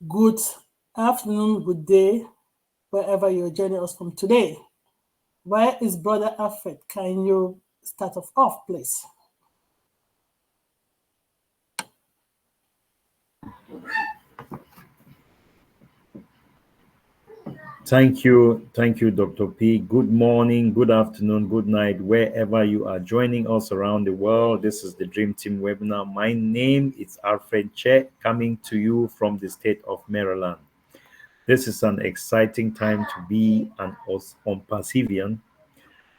Good afternoon, good day, wherever you're joining us from today. Where is Brother Alfred? Can you start off, please? Thank you, Dr. P. Good morning, good afternoon, good night, wherever you are joining us around the world. This is the Dream Team webinar. My name is Alfred Che, coming to you from the state of Maryland. This is an exciting time to be an ONPASSIVian.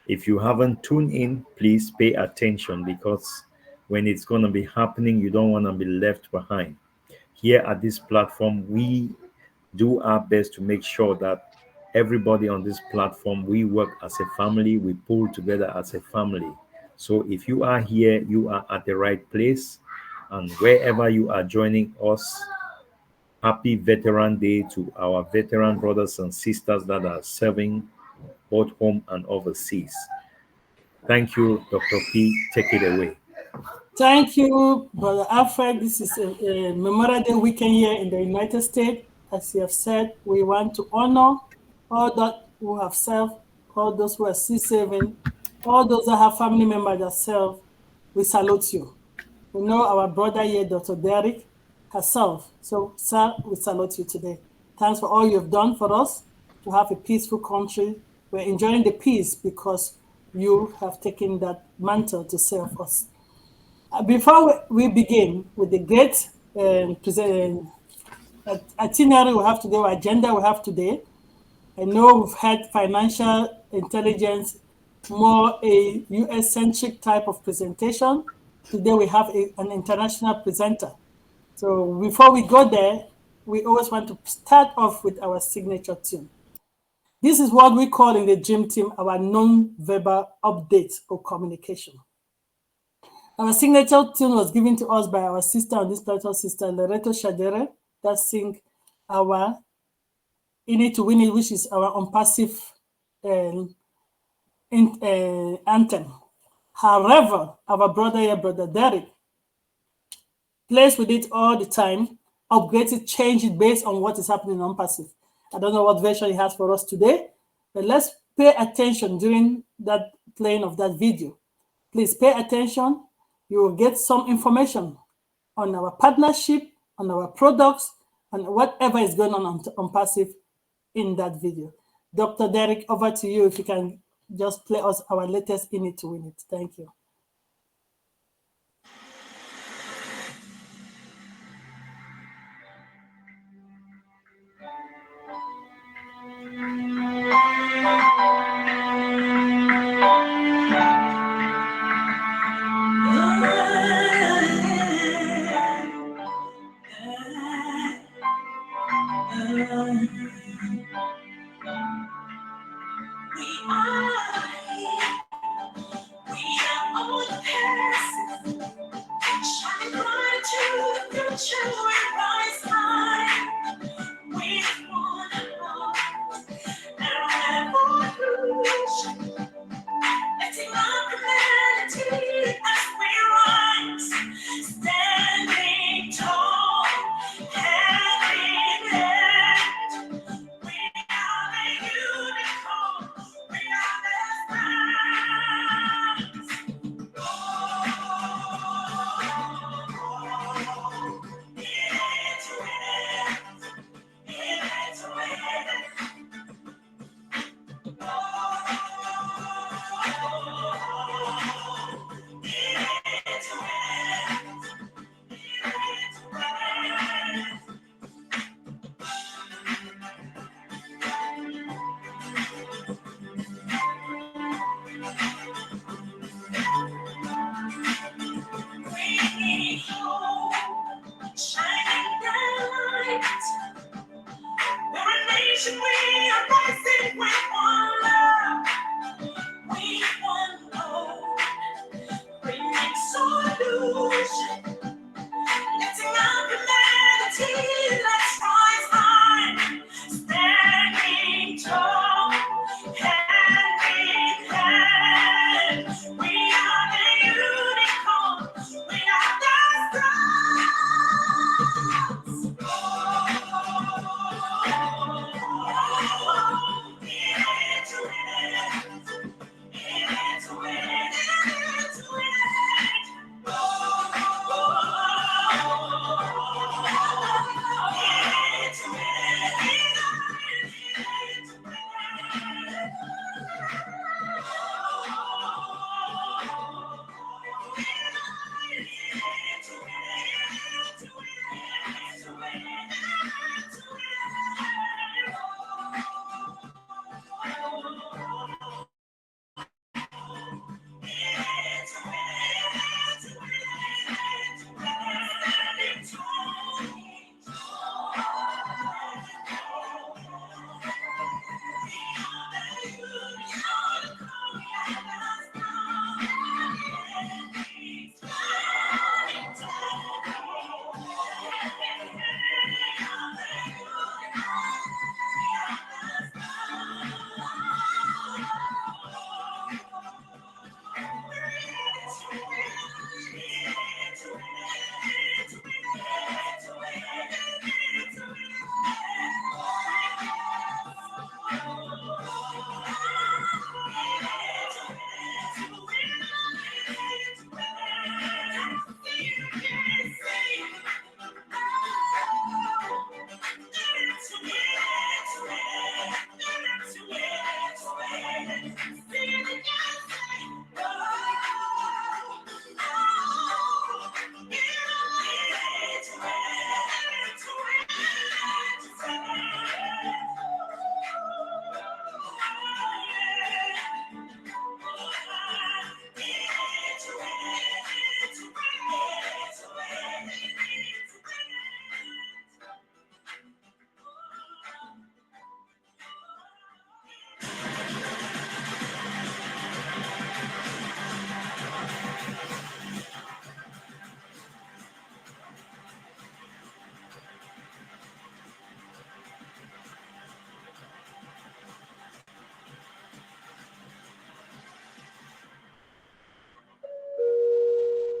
If you haven't tuned in, please pay attention, because when it's going to be happening, you don't want to be left behind. Here at this platform, we do our best to make sure that everybody on this platform, we work as a family, we pull together as a family. So if you are here, you are at the right place. And wherever you are joining us, happy Veteran Day to our veteran brothers and sisters that are serving both home and overseas. Thank you, Dr. P. Take it away. Thank you, Brother Alfred. This is a Memorial Day weekend here in the United States. As you have said, we want to honor all those who have served, all those who are still serving, all those that have family members that serve. We salute you. We know our brother here, Dr. Derek, has served. So, sir, we salute you today. Thanks for all you've done for us to have a peaceful country. We're enjoying the peace because you have taken that mantle to serve us. Before we begin with the great itinerary we have today, or agenda we have today, I know we've had financial intelligence, more a US-centric type of presentation. Today we have an international presenter. So before we go there, we always want to start off with our signature tune. This is what we call in the Dream Team our non-verbal update or communication. Our signature tune was given to us by our sister on this platform, Sister Loreto Shadere, that sing our In It to Win It, which is our ONPASSIVE anthem. However, our brother here, Brother Derek, plays with it all the time, upgrades it, change it based on what is happening on ONPASSIVE. I don't know what version he has for us today, but let's pay attention during that playing of that video. Please pay attention. You will get some information on our partnership, on our products, and whatever is going on ONPASSIVE in that video. Dr. Derek, over to you if you can just play us our latest In It to Win It. Thank you.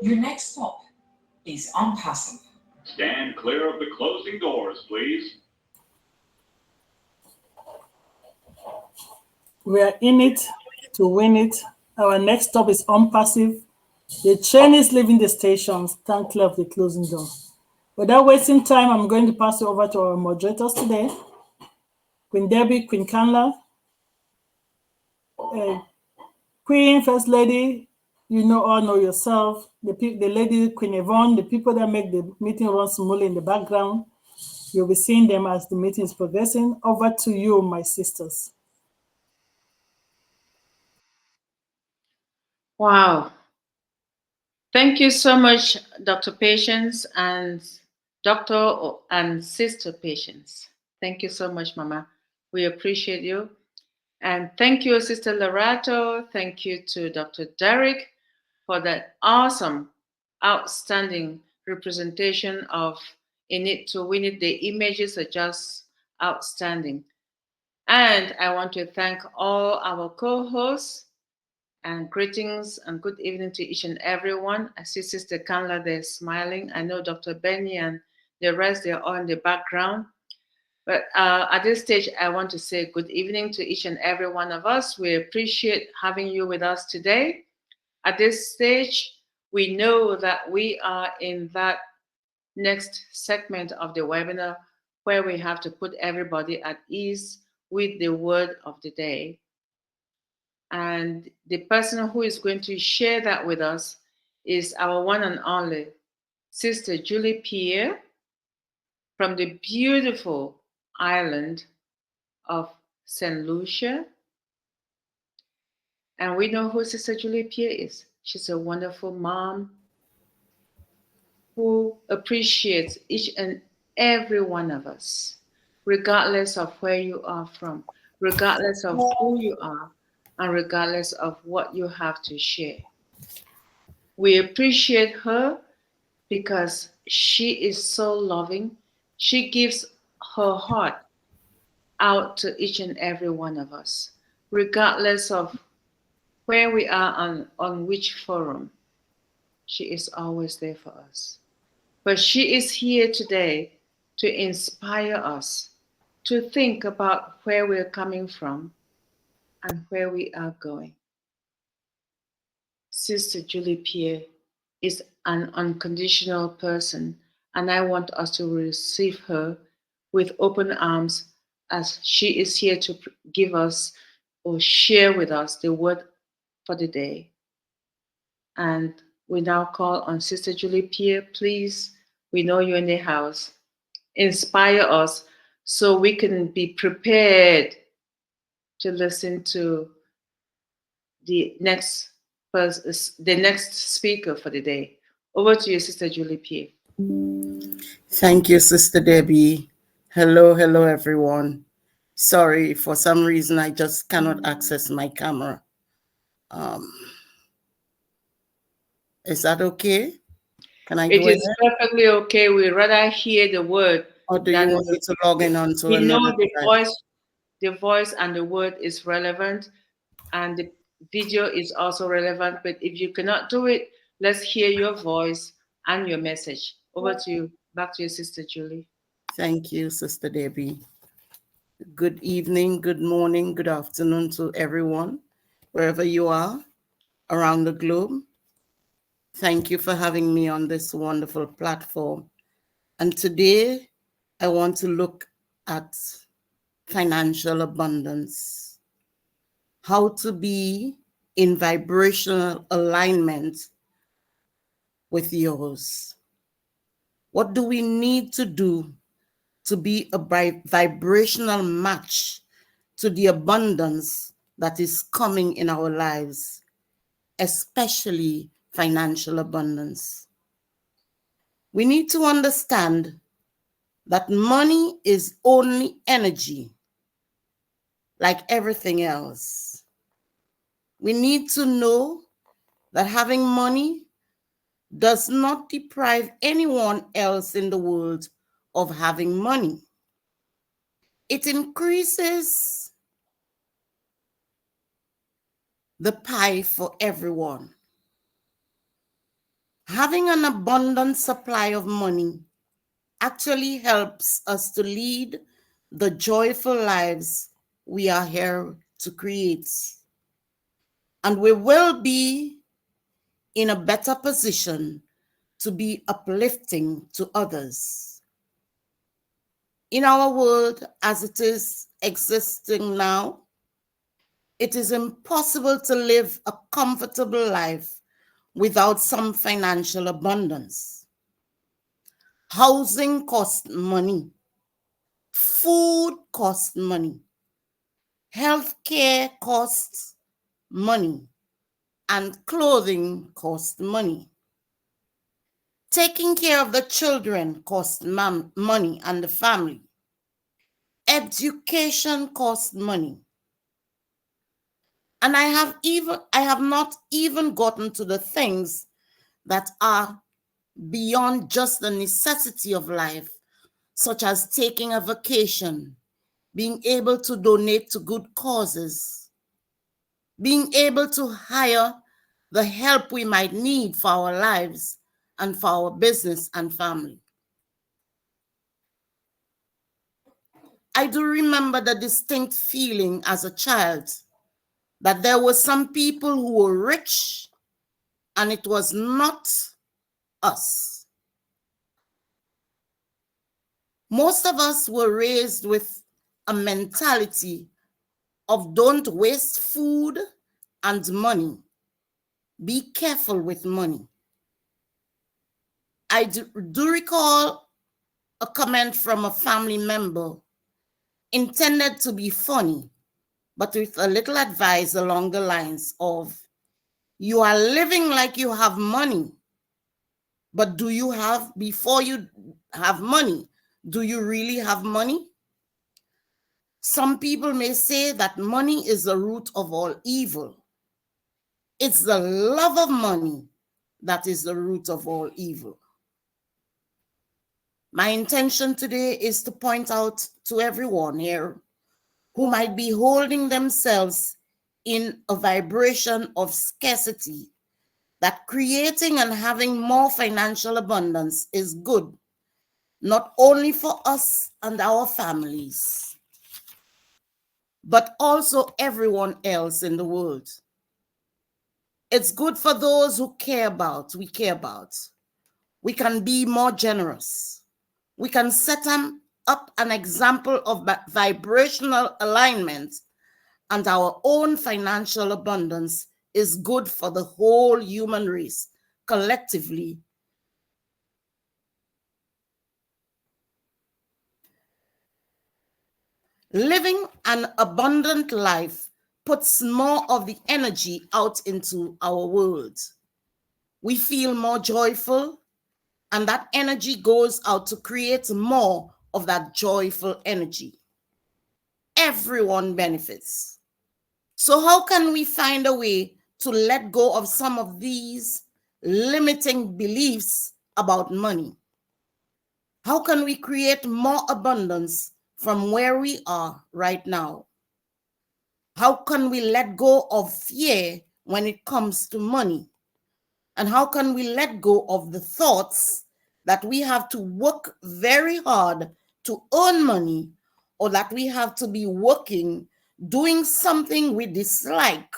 Your next stop is ONPASSIVE. Stand clear of the closing doors, please. We are in it to win it. Our next stop is ONPASSIVE. The train is leaving the station. Stand clear of the closing door. Without wasting time, I'm going to pass it over to our moderators today. Queen Debbie, Queen Kanla, Queen, First Lady, you know all know yourself. The lady, Queen Yvonne, the people that make the meeting run smoothly in the background. You'll be seeing them as the meeting is progressing. Over to you, my sisters. Wow. Thank you so much, Dr. Patience and Dr. and Sister Patience. Thank you so much, Mama. We appreciate you. And thank you, Sister Lorato. Thank you to Dr. Derek for that awesome, outstanding representation of In It to Win It. The images are just outstanding. And I want to thank all our co-hosts and greetings and good evening to each and everyone. I see Sister Kamla there smiling. I know Dr. Benny and the rest, they're all in the background. But at this stage, I want to say good evening to each and every one of us. We appreciate having you with us today. At this stage, we know that we are in that next segment of the webinar where we have to put everybody at ease with the word of the day. And the person who is going to share that with us is our one and only Sister Julie Pierre from the beautiful island of St. Lucia. And we know who Sister Julie Pierre is. She's a wonderful mom who appreciates each and every one of us, regardless of where you are from, regardless of who you are, and regardless of what you have to share. We appreciate her because she is so loving. She gives her heart out to each and every one of us, regardless of where we are on which forum. She is always there for us. But she is here today to inspire us to think about where we're coming from and where we are going. Sister Julie Pierre is an unconditional person, and I want us to receive her with open arms as she is here to give us or share with us the word for the day. And we now call on Sister Julie Pierre. Please, we know you're in the house. Inspire us so we can be prepared to listen to the next speaker for the day. Over to you, Sister Julie Pierre. Thank you, Sister Debbie. Hello, everyone. Sorry, for some reason I just cannot access my camera. Is that okay? Can I It go is ahead? perfectly okay. We rather hear the word. Or do you want me to log in onto we another know device? the voice and the word is relevant, and the video is also relevant. But if you cannot do it, let's hear your voice and your message. Over to you. Back to you, Sister Julie. Thank you, Sister Debbie. Good evening, good morning, good afternoon to everyone, wherever you are around the globe. Thank you for having me on this wonderful platform. And today, I want to look at financial abundance, how to be in vibrational alignment with yours. What do we need to do to be a vibrational match to the abundance that is coming in our lives, especially financial abundance? We need to understand that money is only energy, like everything else. We need to know that having money does not deprive anyone else in the world of having money. It increases the pie for everyone. Having an abundant supply of money actually helps us to lead the joyful lives we are here to create. And we will be in a better position to be uplifting to others. In our world as it is existing now, it is impossible to live a comfortable life without some financial abundance. Housing costs money. Food costs money. Healthcare costs money. And clothing costs money. Taking care of the children costs money and the family. Education costs money. And I have not even gotten to the things that are beyond just the necessity of life, such as taking a vacation, being able to donate to good causes, being able to hire the help we might need for our lives and for our business and family. I do remember the distinct feeling as a child that there were some people who were rich and it was not us. Most of us were raised with a mentality of don't waste food and money. Be careful with money. I do recall a comment from a family member intended to be funny, but with a little advice along the lines of, you are living like you have money, but before you have money, do you really have money? Some people may say that money is the root of all evil. It's the love of money that is the root of all evil. My intention today is to point out to everyone here who might be holding themselves in a vibration of scarcity that creating and having more financial abundance is good, not only for us and our families, but also everyone else in the world. It's good for those who care about. We can be more generous. We can set up an example of vibrational alignment, and our own financial abundance is good for the whole human race collectively. Living an abundant life puts more of the energy out into our world. We feel more joyful, and that energy goes out to create more of that joyful energy. Everyone benefits. So how can we find a way to let go of some of these limiting beliefs about money? How can we create more abundance from where we are right now? How can we let go of fear when it comes to money? And how can we let go of the thoughts that we have to work very hard to earn money, or that we have to be working, doing something we dislike,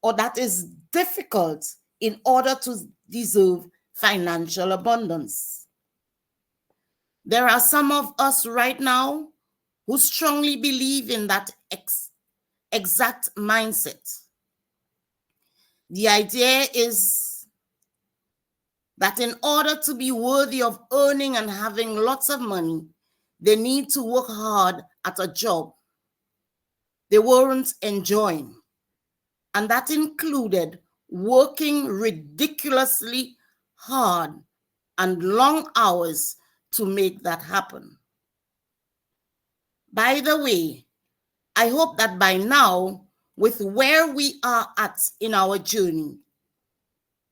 or that is difficult in order to deserve financial abundance? There are some of us right now who strongly believe in that exact mindset. The idea is that in order to be worthy of earning and having lots of money, they need to work hard at a job they weren't enjoying. And that included working ridiculously hard and long hours to make that happen. By the way, I hope that by now, with where we are at in our journey,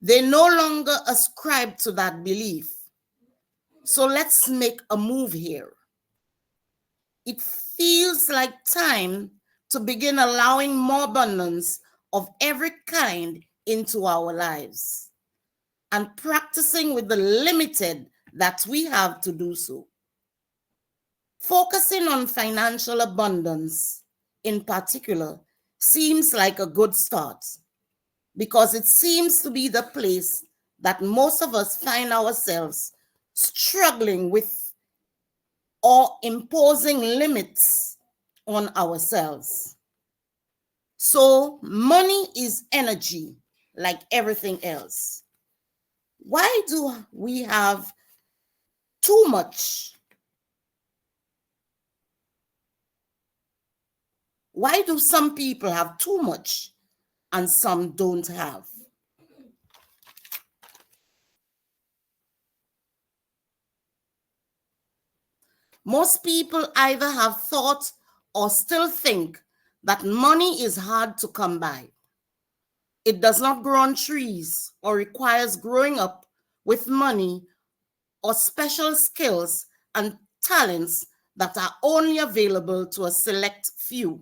they no longer ascribe to that belief. So let's make a move here. It feels like time to begin allowing more abundance of every kind into our lives. and practicing with the limited that we have to do so. Focusing on financial abundance in particular seems like a good start because it seems to be the place that most of us find ourselves struggling with or imposing limits on ourselves. So money is energy like everything else. Why do we have too much? Why do some people have too much and some don't have? Most people either have thought or still think that money is hard to come by. It does not grow on trees or requires growing up with money or special skills and talents that are only available to a select few.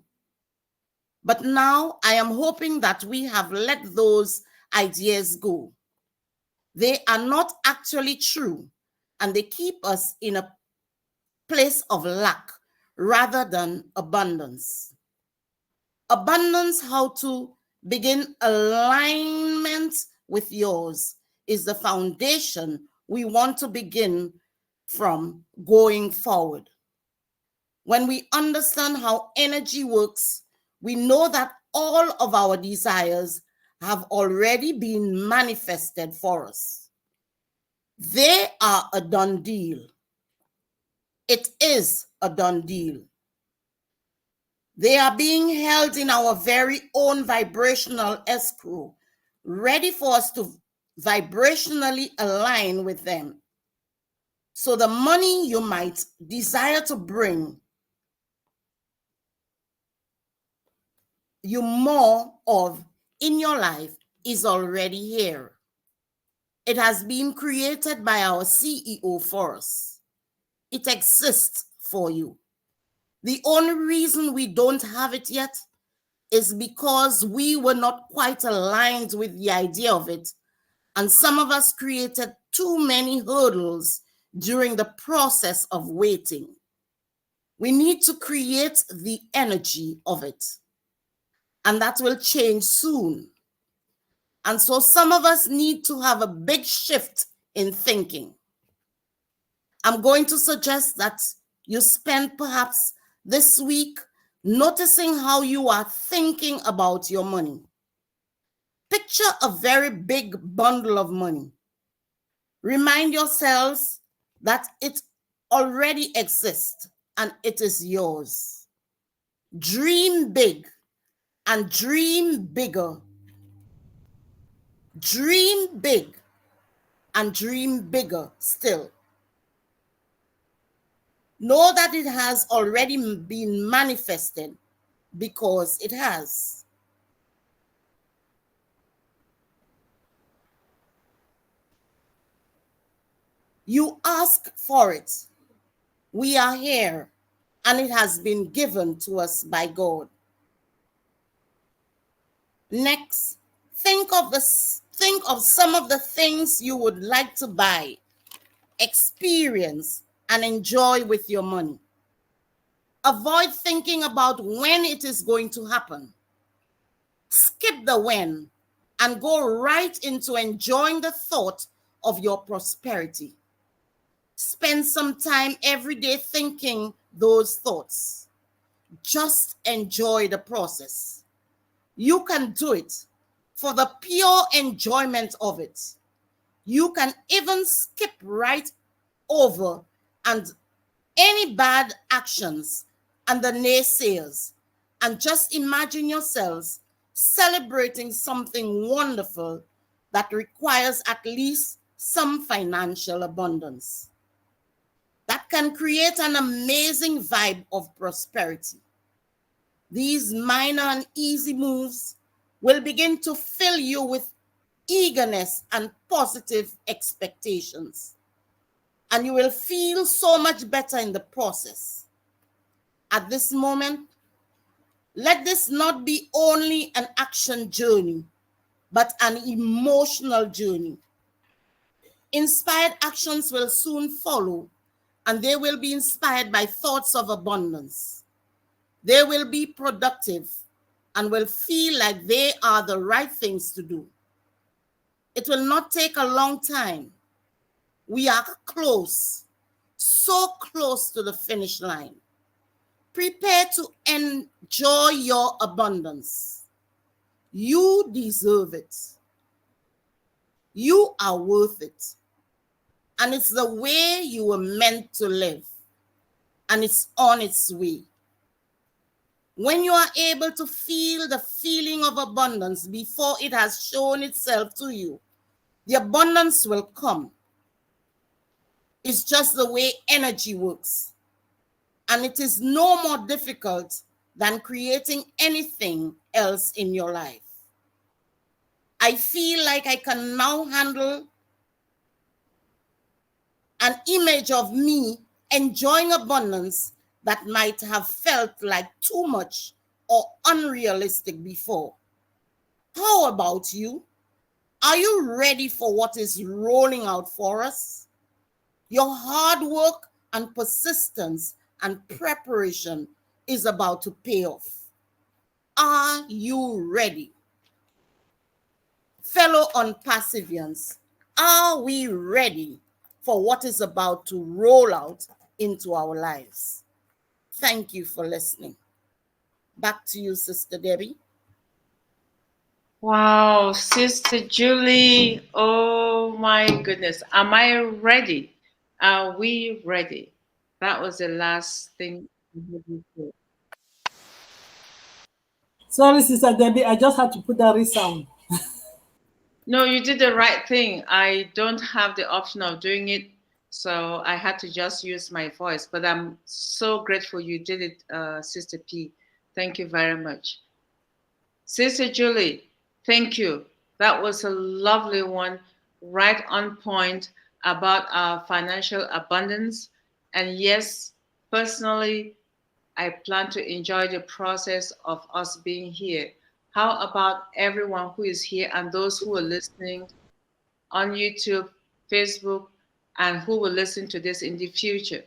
But now I am hoping that we have let those ideas go. They are not actually true, and they keep us in a place of lack rather than abundance. Abundance, how to begin alignment with yours, is the foundation we want to begin from going forward. When we understand how energy works, we know that all of our desires have already been manifested for us. They are a done deal. It is a done deal. They are being held in our very own vibrational escrow, ready for us to vibrationally align with them. So the money you might desire to bring you more of in your life is already here. It has been created by our CEO for us. It exists for you. The only reason we don't have it yet is because we were not quite aligned with the idea of it, and some of us created too many hurdles during the process of waiting. We need to create the energy of it, and that will change soon. And so some of us need to have a big shift in thinking. I'm going to suggest that you spend perhaps this week noticing how you are thinking about your money. Picture a very big bundle of money. Remind yourselves that it already exists and it is yours. Dream big and dream bigger. Dream big and dream bigger still. Know that it has already been manifested because it has. You ask for it. We are here, and it has been given to us by God. Next, think of some of the things you would like to buy, experience, and enjoy with your money. Avoid thinking about when it is going to happen. Skip the when and go right into enjoying the thought of your prosperity. Spend some time every day thinking those thoughts. Just enjoy the process. You can do it for the pure enjoyment of it. You can even skip right over and any bad actions and the naysayers, and just imagine yourselves celebrating something wonderful that requires at least some financial abundance. That can create an amazing vibe of prosperity. These minor and easy moves will begin to fill you with eagerness and positive expectations. And you will feel so much better in the process. At this moment, let this not be only an action journey, but an emotional journey. Inspired actions will soon follow, and they will be inspired by thoughts of abundance. They will be productive and will feel like they are the right things to do. It will not take a long time. We are close, so close to the finish line. Prepare to enjoy your abundance. You deserve it. You are worth it. And it's the way you were meant to live. And it's on its way. When you are able to feel the feeling of abundance before it has shown itself to you, the abundance will come. It's just the way energy works. And it is no more difficult than creating anything else in your life. I feel like I can now handle an image of me enjoying abundance that might have felt like too much or unrealistic before. How about you? Are you ready for what is rolling out for us? Your hard work and persistence and preparation is about to pay off. Are you ready? Fellow ONPASSIVians, are we ready for what is about to roll out into our lives? Thank you for listening. Back to you, Sister Debbie. Wow, Sister Julie. Oh my goodness. Am I ready? Are we ready? That was the last thing. Sorry, Sister Debbie, I just had to put that resound. No, you did the right thing. I don't have the option of doing it, so I had to just use my voice. But I'm so grateful you did it, Sister P. Thank you very much. Sister Julie, thank you. That was a lovely one, right on point about our financial abundance. And yes, personally, I plan to enjoy the process of us being here. How about everyone who is here and those who are listening on YouTube, Facebook, and who will listen to this in the future?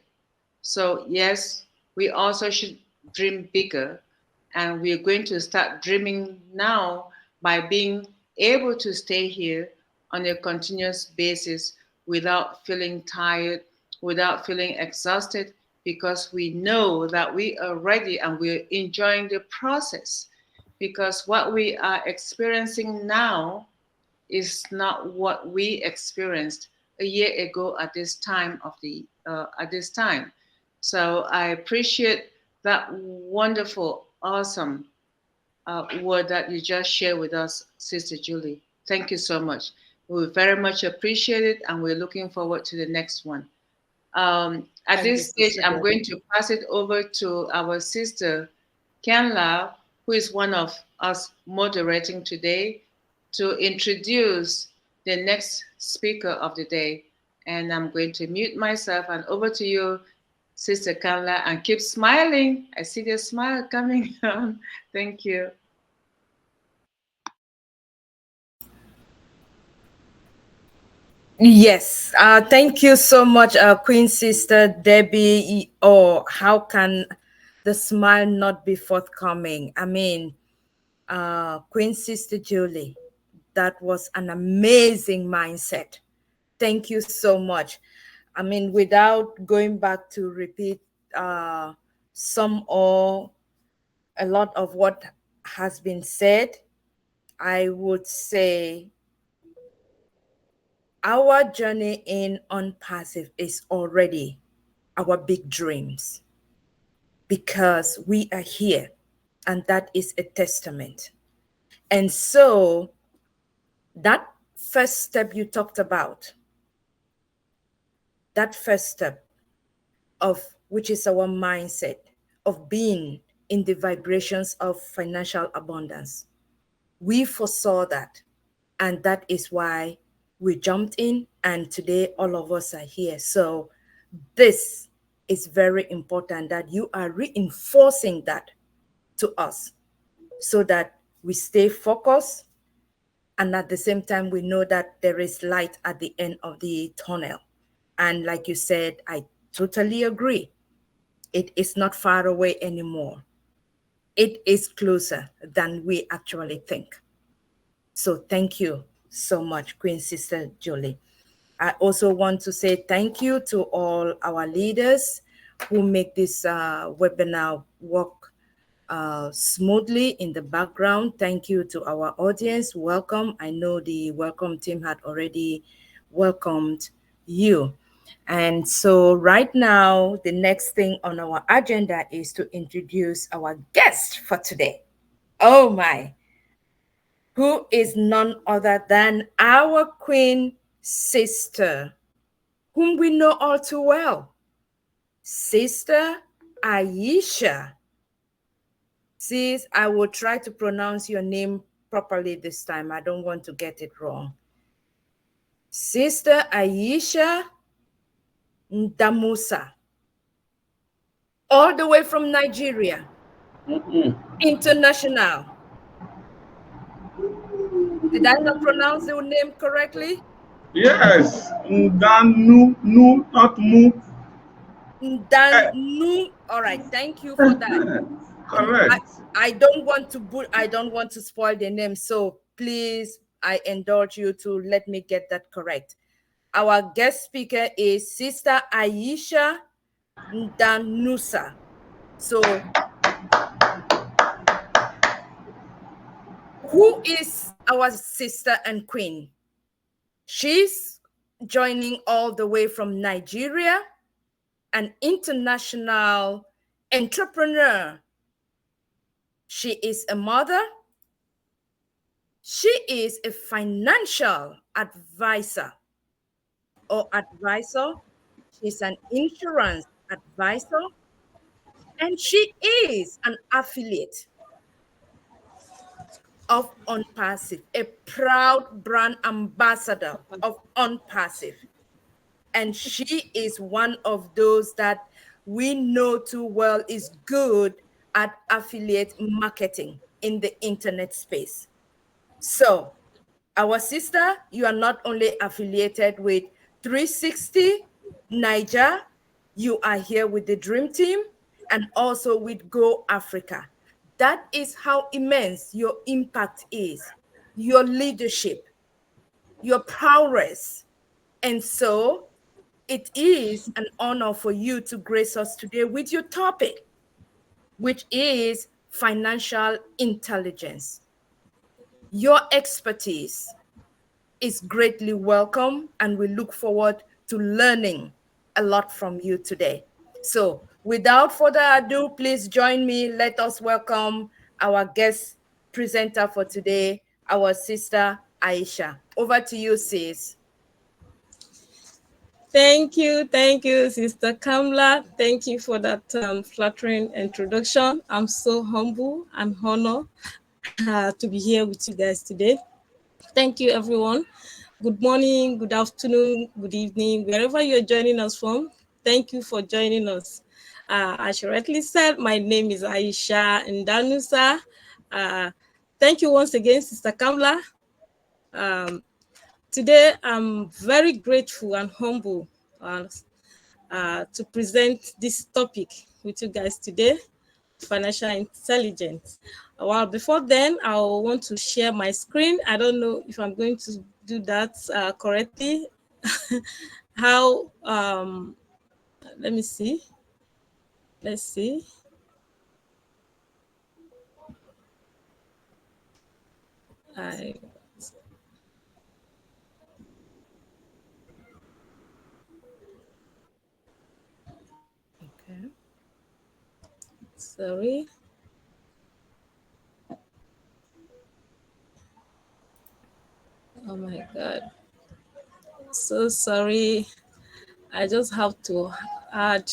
So, yes, we also should dream bigger. And we're going to start dreaming now by being able to stay here on a continuous basis without feeling tired, without feeling exhausted, because we know that we are ready and we're enjoying the process. Because what we are experiencing now is not what we experienced a year ago at this time of the at this time. So I appreciate that wonderful, awesome word that you just shared with us, Sister Julie. Thank you so much. We very much appreciate it, and we're looking forward to the next one. At Thank this you, stage, Sister I'm Debbie. going to pass it over to our sister, Kenla, who is one of us moderating today, to introduce the next speaker of the day. And I'm going to mute myself, and over to you, Sister Kenla, and keep smiling. I see the smile coming on. Thank you. Yes, thank you so much, Queen Sister Debbie. Or how can the smile not be forthcoming? I mean, Queen Sister Julie, that was an amazing mindset. Thank you so much. I mean, without going back to repeat some or a lot of what has been said, I would say our journey in ONPASSIVE is already our big dreams because we are here, and that is a testament. And so that first step you talked about, that first step of which is our mindset of being in the vibrations of financial abundance, we foresaw that, and that is why we jumped in, and today all of us are here. So this is very important that you are reinforcing that to us so that we stay focused And at the same time, we know that there is light at the end of the tunnel. And like you said, I totally agree. It is not far away anymore. It is closer than we actually think. So thank you so much, Queen Sister Jolie. I also want to say thank you to all our leaders who make this webinar work smoothly in the background. Thank you to our audience. Welcome. I know the welcome team had already welcomed you. And so right now, the next thing on our agenda is to introduce our guest for today. Oh my, who is none other than our Queen Sister, whom we know all too well, Sister Aisha. Sis, I will try to pronounce your name properly this time. I don't want to get it wrong. Sister Aisha Ndanusa, all the way from Nigeria, international. Did I not pronounce your name correctly? Yes, Ndanu, nu, not mu. Ndanu. All right, thank you for that. Correct. I don't want to spoil the name, so please, I indulge you to let me get that correct. Our guest speaker is Sister Aisha Ndanusa. So, who is our sister and queen? She's joining all the way from Nigeria, an international entrepreneur. She is a mother. She is a financial advisor or advisor. She's an insurance advisor. And she is an affiliate of ONPASSIVE, a proud brand ambassador of ONPASSIVE. And she is one of those that we know too well is good at affiliate marketing in the internet space. So, our sister, you are not only affiliated with 360 Niger, you are here with the Dream Team and also with Go Africa. That is how immense your impact is, your leadership, your prowess. And so it is an honor for you to grace us today with your topic, which is financial intelligence. Your expertise is greatly welcome, and we look forward to learning a lot from you today. So without further ado, please join me. Let us welcome our guest presenter for today, our sister Aisha. Over to you, sis. Thank you, Sister Kamla. Thank you for that flattering introduction. I'm so humble and honored to be here with you guys today. Thank you, everyone. Good morning, good afternoon, good evening, wherever you're joining us from. Thank you for joining us. As she rightly said, my name is Aisha Ndanusa. Thank you once again, Sister Kamla. Today, I'm very grateful and humble to present this topic with you guys today, financial intelligence. Well, before then, I want to share my screen. I don't know if I'm going to do that correctly. How, let me see. Let's see. Okay. Sorry. Oh my God. So sorry. I just have to add,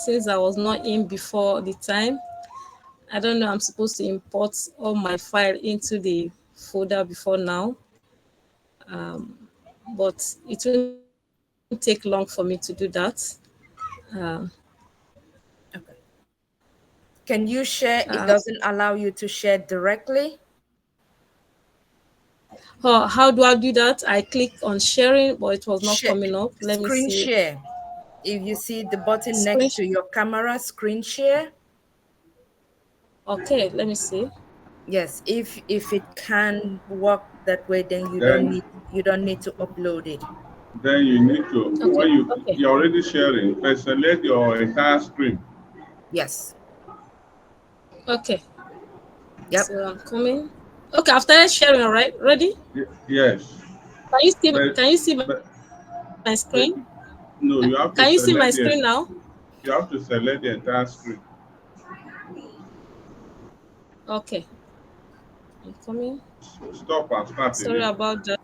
since I was not in before the time, I don't know, I'm supposed to import all my file into the folder before now. But it won't take long for me to do that. Okay. Can you share? It doesn't allow you to share directly. How do I do that? I click on sharing, but it was not Share, coming up. Let me screen see. share. If you see the button Screen. next to your camera, screen share. Okay, let me see. Yes, if it can work that way, then you don't Then need to upload it. then you need to, Okay, when okay, you're already sharing, first select your entire screen. Yes. okay. Yep. So I'm coming. Okay, I've started sharing. All right, ready? Yes. Can you see? But Can you see my but but screen? no, you have to Can you see my select the screen now? you have to select the entire screen. Okay, I'm coming. Stop and start Sorry again. about that.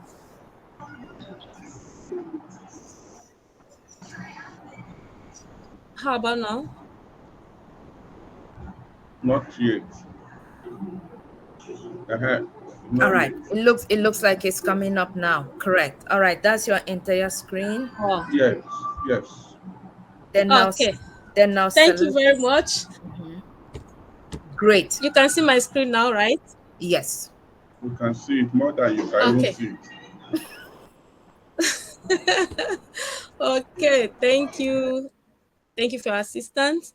How about now? Not yet. Uh-huh. All Not right. yet. It looks like it's coming up now. Correct. All right. That's your entire screen. Oh, Yes. Yes. Then now, okay. then now Thank you select. very much. Mhm. Great. You can see my screen now, right? Yes. You can see it more than you can even Okay. see it. Okay. Thank you. Thank you for your assistance.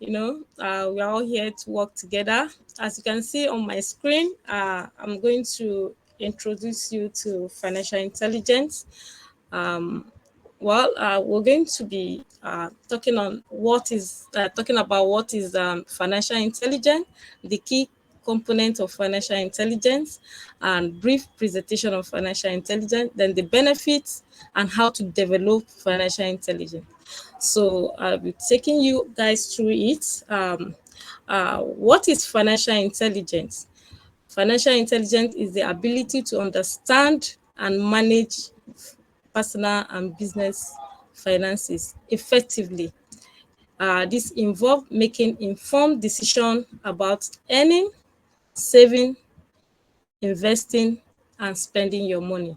We are all here to work together. As you can see on my screen, I'm going to introduce you to financial intelligence. Um, we're going to be talking about what is financial intelligence, the key component of financial intelligence, and brief presentation of financial intelligence, then the benefits and how to develop financial intelligence. So I'll be taking you guys through it. What is financial intelligence? Financial intelligence is the ability to understand and manage personal and business finances effectively. This involves making informed decisions about earning, saving, investing, and spending your money.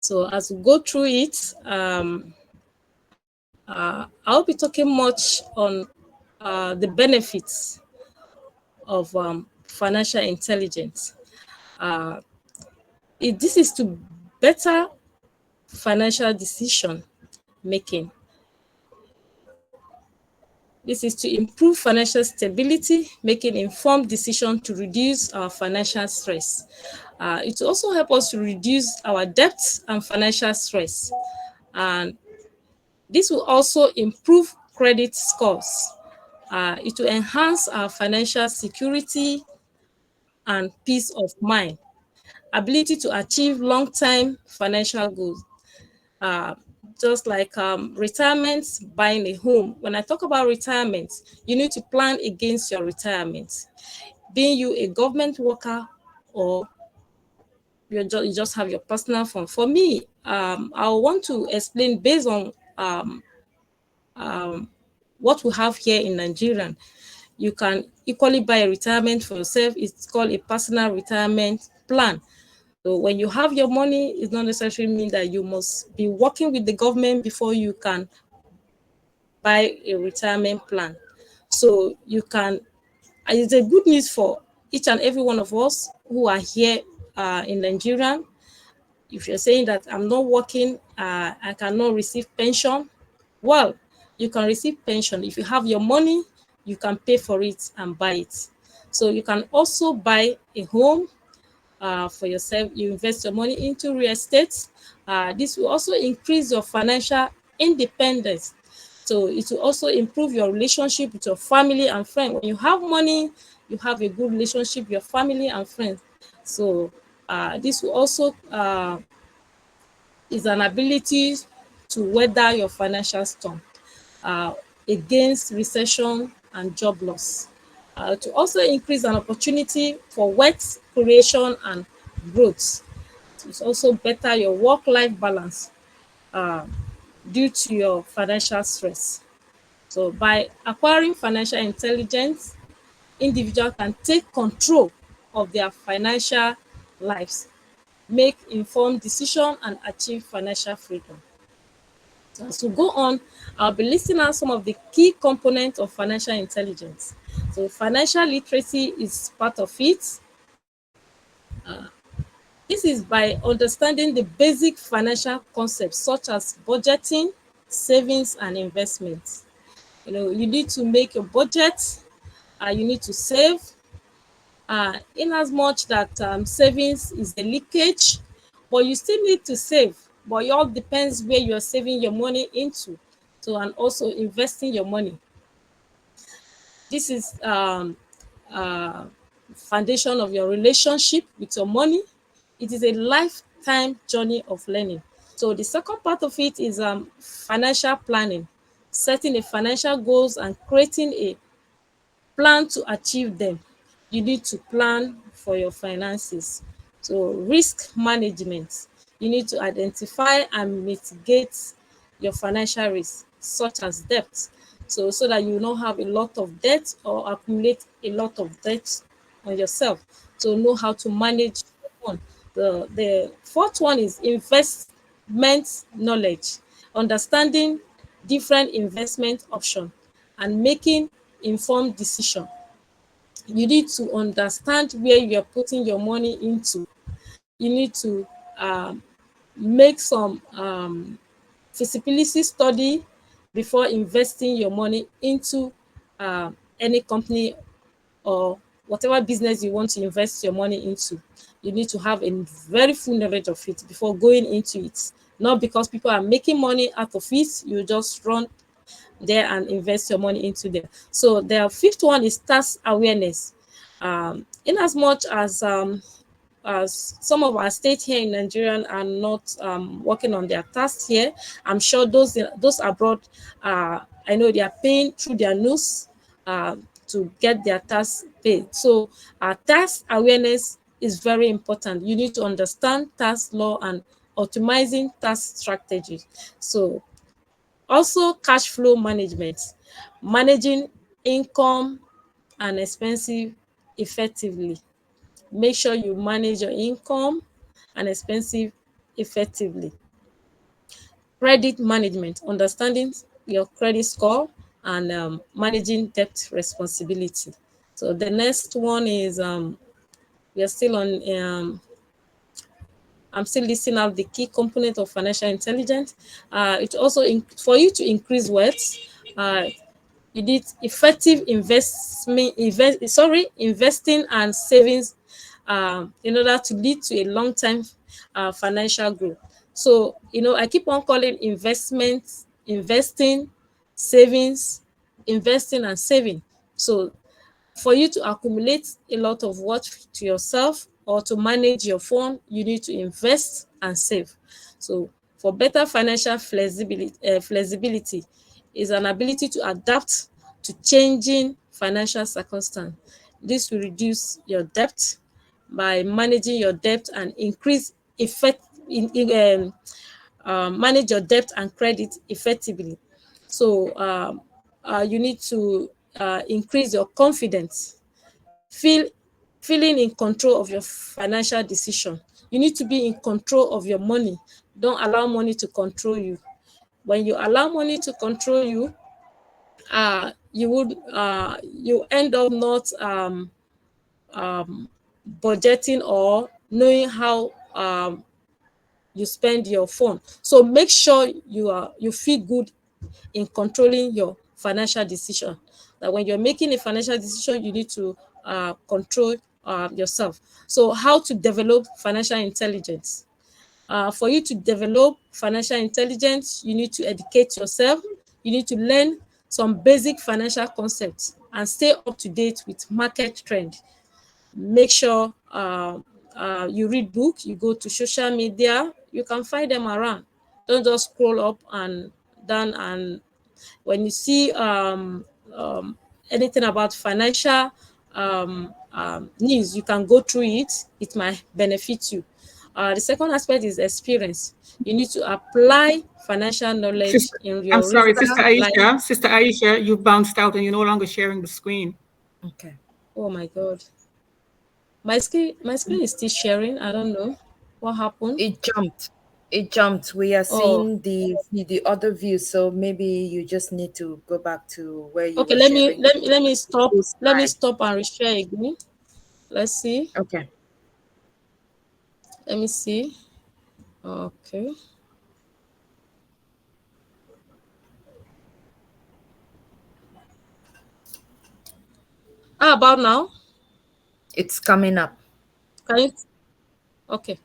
So as we go through it, I'll be talking much on the benefits of financial intelligence. This is to better financial decision making. This is to improve financial stability, making informed decisions to reduce our financial stress. It will also help us to reduce our debts and financial stress. And this will also improve credit scores. It will enhance our financial security and peace of mind, ability to achieve long-term financial goals. Uh, just like retirement, buying a home. When I talk about retirement, you need to plan against your retirement. Being you a government worker or you just have your personal fund. For me, I want to explain based on what we have here in Nigeria. You can equally buy a retirement for yourself. It's called a personal retirement plan. So when you have your money, it not necessarily mean that you must be working with the government before you can buy a retirement plan. So you can, it's a good news for each and every one of us who are here in Nigeria. If you're saying that I'm not working, I cannot receive pension, well, you can receive pension. If you have your money, you can pay for it and buy it. So you can also buy a home for yourself. You invest your money into real estate. This will also increase your financial independence. So it will also improve your relationship with your family and friends. When you have money, you have a good relationship with your family and friends. So this will also is an ability to weather your financial storm against recession and job loss. To also increase an opportunity for wealth creation and growth. It's also better your work-life balance due to your financial stress. So by acquiring financial intelligence, individuals can take control of their financial lives, make informed decisions, and achieve financial freedom. So as we go on, I'll be listing out some of the key components of financial intelligence. So financial literacy is part of it. This is by understanding the basic financial concepts such as budgeting, savings, and investments. You need to make your budget, you need to save, in as much that savings is a leakage, but you still need to save. But it all depends where you're saving your money into, so and also investing your money. This is foundation of your relationship with your money. It is a lifetime journey of learning. So the second part of it is financial planning, setting a financial goals and creating a plan to achieve them. You need to plan for your finances. So risk management, you need to identify and mitigate your financial risks, such as debt. So that you will not have a lot of debt or accumulate a lot of debt on yourself. So know how to manage one. The fourth one is investment knowledge, understanding different investment options and making informed decision. You need to understand where you're putting your money into. You need to make some feasibility study before investing your money into any company or whatever business you want to invest your money into. You need to have a very full knowledge of it before going into it. Not because people are making money out of it, you just run there and invest your money into there. So the fifth one is tax awareness. In as much as some of our states here in Nigeria are not working on their tax here, I'm sure those abroad, I know they are paying through their news to get their tax paid. So tax awareness is very important. You need to understand tax law and optimizing tax strategies. So also cash flow management, managing income and expenses effectively. Make sure you manage your income and expenses effectively. Credit management, understanding your credit score and managing debt responsibility. So the next one is we are still on I'm still listing out the key component of financial intelligence. It also for you to increase wealth, you need effective investing and savings in order to lead to a long-term financial growth. So I keep on calling investing, savings, investing and saving. So for you to accumulate a lot of wealth to yourself or to manage your fund, you need to invest and save. So for better financial flexibility is an ability to adapt to changing financial circumstances. This will reduce your debt by managing your debt and increase manage your debt and credit effectively. So you need to increase your confidence, feeling in control of your financial decision. You need to be in control of your money. Don't allow money to control you. When you allow money to control you, you end up not budgeting or knowing how you spend your fund. So make sure you feel good in controlling your financial decision. That when you're making a financial decision, you need to control yourself. So how to develop financial intelligence? For you to develop financial intelligence, you need to educate yourself. You need to learn some basic financial concepts and stay up to date with market trend. Make sure you read book, you go to social media, you can find them around. Don't just scroll up and down, and when you see anything about financial news, you can go through it. It might benefit you. The second aspect is experience. You need to apply financial knowledge in your I'm sorry, regular Sister life. Aisha. Sister Aisha, you bounced out and you're no longer sharing the screen. Okay. Oh my God. My screen is still sharing. I don't know what happened. It jumped. It jumped. We are Oh, seeing the other view, so maybe you just need to go back to where you okay. were Let me sharing let me let me the stop. full Let me slide. stop and reshare again. Let's see. Okay. Let me see. Okay. How about now? It's coming up. Can you? Okay.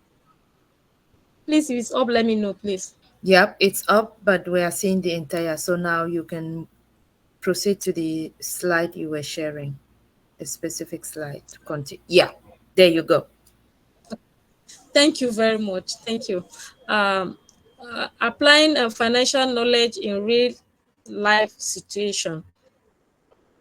Please, if it's up, let me know, please. Yep, it's up, but we are seeing the entire. So now you can proceed to the slide you were sharing, a specific slide. Continue. Yeah, there you go. Thank you very much. Thank you. Applying financial knowledge in real life situation.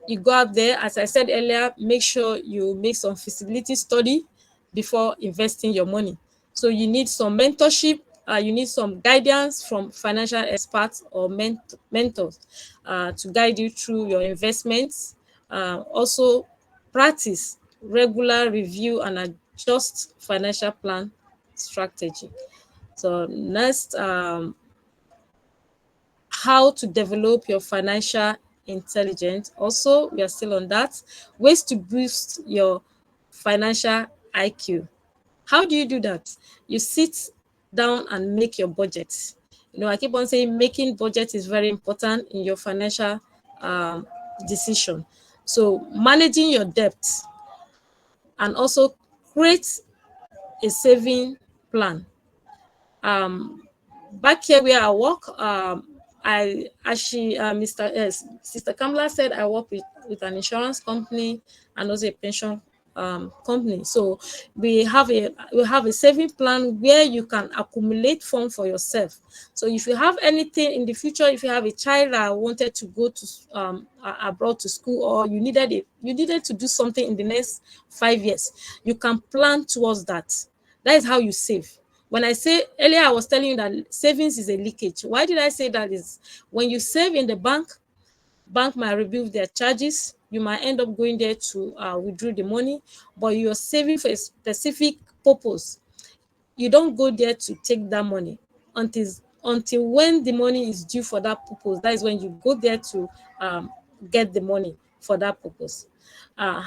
You go out there, as I said earlier, make sure you make some feasibility study before investing your money. So you need some mentorship, you need some guidance from financial experts or mentors to guide you through your investments. Also, practice regular review and adjust financial plan strategy. So next, how to develop your financial intelligence. Also, we are still on that. Ways to boost your financial IQ. How do you do that? You sit down and make your budget. You know, I keep on saying making budget is very important in your financial decision. So managing your debt and also create a saving plan. Back here where I work, Sister Kamala said, I work with an insurance company and also a pension company. So we have a saving plan where you can accumulate funds for yourself. So if you have anything in the future, if you have a child that wanted to go to abroad to school, or you needed to do something in the next 5 years, you can plan towards that. That is how you save. When I say earlier, I was telling you that savings is a leakage. Why did I say that? Is when you save in the bank might remove their charges. You might end up going there to withdraw the money, but you're saving for a specific purpose. You don't go there to take that money until when the money is due for that purpose. That is when you go there to get the money for that purpose. That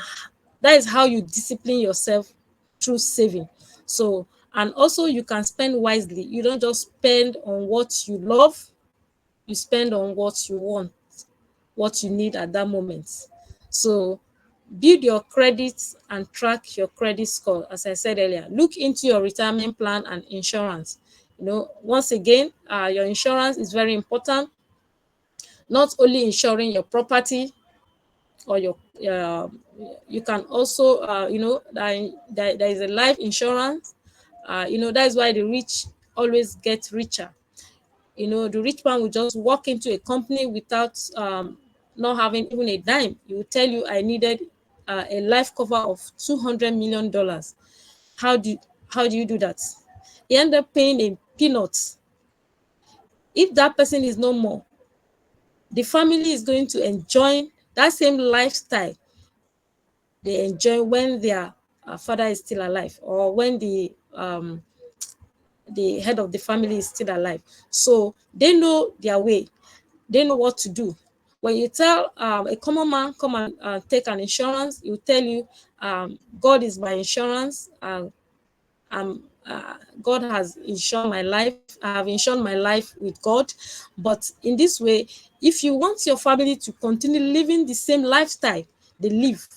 is how you discipline yourself through saving. So, and also you can spend wisely. You don't just spend on what you love, you spend on what you want, what you need at that moment. So build your credit and track your credit score. As I said earlier, look into your retirement plan and insurance. You know, once again, your insurance is very important. Not only insuring your property or your you can also there is a life insurance. That is why the rich always get richer. The rich man will just walk into a company without not having even a dime. He will tell you, I needed a life cover of $200 million. How do you do that? He end up paying a peanuts. If that person is no more, the family is going to enjoy that same lifestyle they enjoy when their father is still alive, or when the head of the family is still alive. So they know their way, they know what to do. When you tell a common man, come and take an insurance, he will tell you, God is my insurance. God has insured my life. I have insured my life with God. But in this way, if you want your family to continue living the same lifestyle they live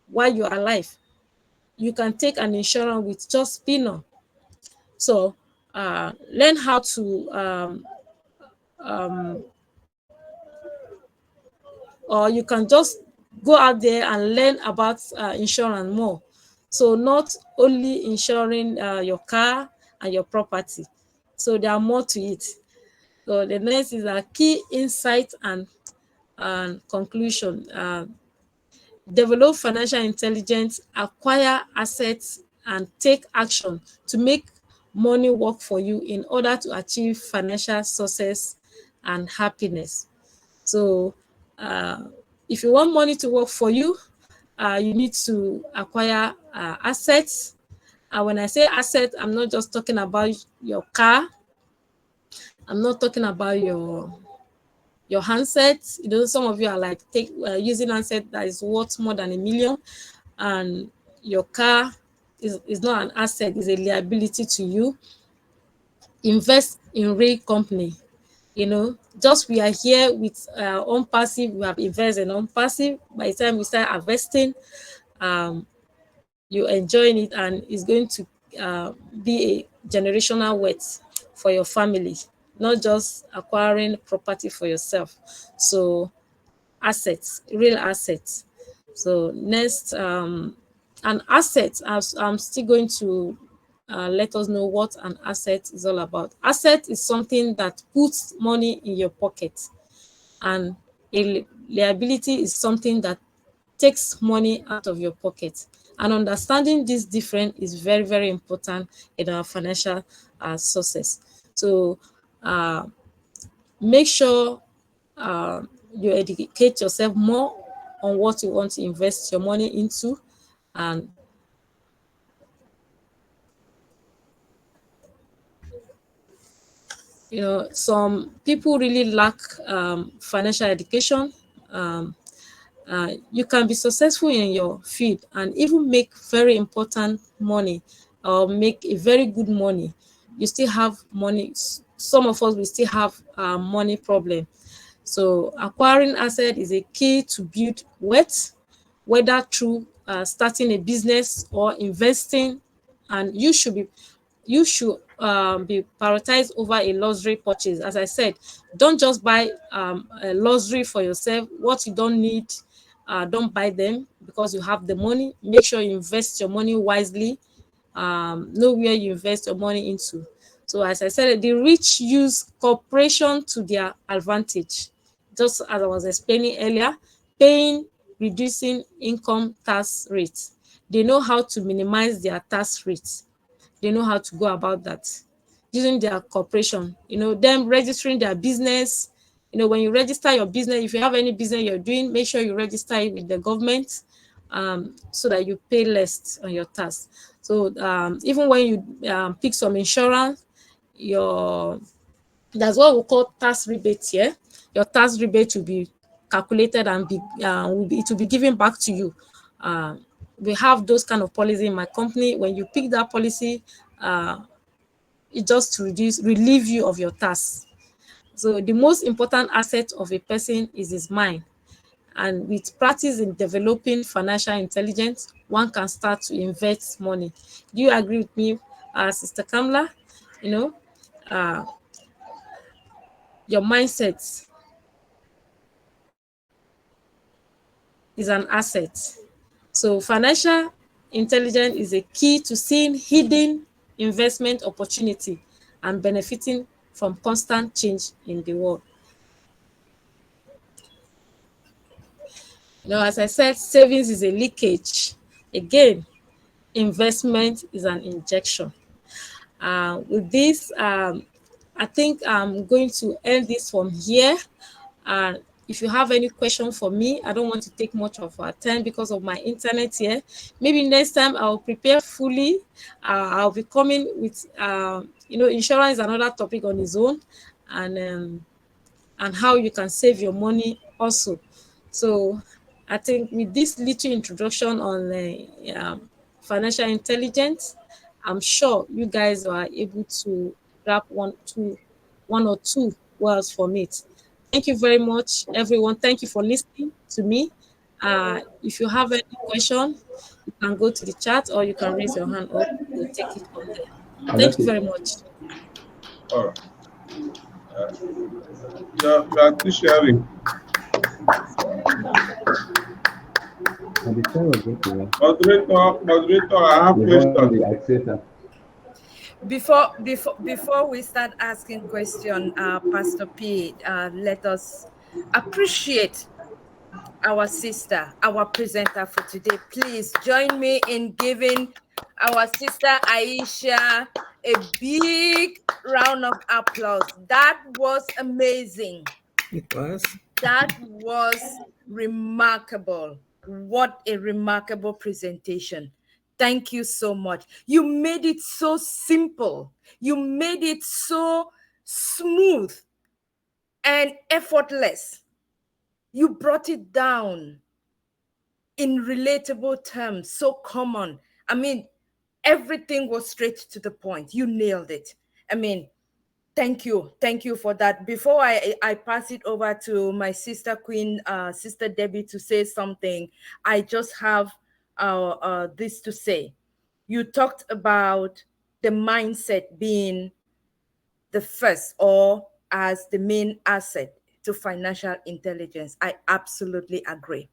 while you're alive, you can take an insurance with just peanut. So learn how to or you can just go out there and learn about insurance more. So not only insuring your car and your property. So there are more to it. So the next is a key insight and conclusion. Develop financial intelligence, acquire assets, and take action to make money work for you in order to achieve financial success and happiness. So if you want money to work for you, you need to acquire assets. When I say assets, I'm not just talking about your car. I'm not talking about your handsets. Some of you are like using handset that is worth more than $1 million, and your car is not an asset, it's a liability to you. Invest in real company. You know, just we are here with ONPASSIVE, we have invested in ONPASSIVE. By the time we start investing, you're enjoying it, and it's going to be a generational wealth for your family, not just acquiring property for yourself. So assets, real assets. So next, an asset, I'm still going to let us know what an asset is all about. Asset is something that puts money in your pocket, and a liability is something that takes money out of your pocket. And understanding this difference is very, very important in our financial sources. So make sure you educate yourself more on what you want to invest your money into. And you know, some people really lack financial education. You can be successful in your field and even make very important money, or make a very good money. You still have money. Some of us will still have money problem. So acquiring asset is a key to build wealth, whether through starting a business or investing. And you should be prioritized over a luxury purchase. As I said, don't just buy a luxury for yourself. What you don't need, don't buy them because you have the money. Make sure you invest your money wisely. Know where you invest your money into. So as I said, the rich use cooperation to their advantage. Just as I was explaining earlier, paying, reducing income tax rates. They know how to minimize their tax rates. They know how to go about that using their corporation. You know, them registering their business. You know, when you register your business, if you have any business you're doing, make sure you register it with the government, so that you pay less on your tax. So even when you pick some insurance, that's what we call tax rebate here. Your tax rebate will be calculated and it will be given back to you. We have those kind of policy in my company. When you pick that policy, it just to relieve you of your tax. So the most important asset of a person is his mind. And with practice in developing financial intelligence, one can start to invest money. Do you agree with me, Sister Kamla? You know, your mindset is an asset. So financial intelligence is a key to seeing hidden investment opportunity and benefiting from constant change in the world. You know, as I said, savings is a leakage. Again, investment is an injection. With this, I think I'm going to end this from here. If you have any question for me, I don't want to take much of our time because of my internet here. Maybe next time I'll prepare fully. I'll be coming with, you know, insurance is another topic on its own, and how you can save your money also. So I think with this little introduction on financial intelligence, I'm sure you guys are able to grab one or two words from it. Thank you very much, everyone. Thank you for listening to me. If you have any question, you can go to the chat or you can raise your hand up. We'll take it from there. Thank you very much. All right. You are still sharing. Moderator, I have questions. Before we start asking question, Pastor P, let us appreciate our sister, our presenter for today. Please join me in giving our sister Aisha a big round of applause. That was amazing. It was. That was remarkable. What a remarkable presentation. Thank you so much. You made it so simple. You made it so smooth and effortless. You brought it down in relatable terms, so common. I mean, Everything was straight to the point. You nailed it. I mean, thank you for that. Before I pass it over to my sister Queen, Sister Debbie, to say something, I just have this to say. You talked about the mindset being the first or as the main asset to financial intelligence. I absolutely agree,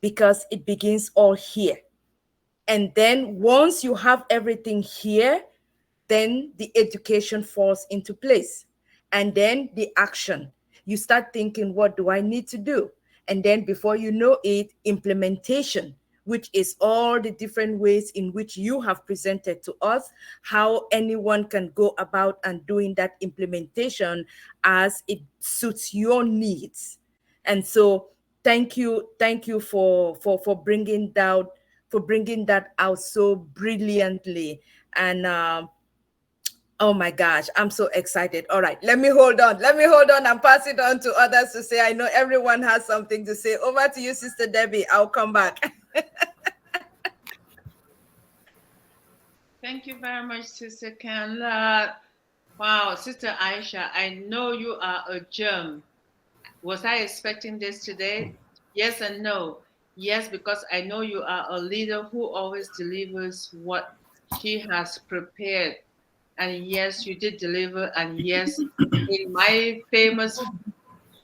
because it begins all here. And then once you have everything here, then the education falls into place. And then the action. You start thinking, what do I need to do? And then before you know it, implementation, which is all the different ways in which you have presented to us, how anyone can go about and doing that implementation as it suits your needs. And so thank you for bringing that out so brilliantly. And oh my gosh, I'm so excited. All right, let me hold on and pass it on to others to say. I know everyone has something to say. Over to you, Sister Debbie. I'll come back. Thank you very much, Sister Kamla. Wow, Sister Aisha, I know you are a gem. Was I expecting this today? Yes and no. Yes, because I know you are a leader who always delivers what she has prepared. And yes, you did deliver. And yes, in my famous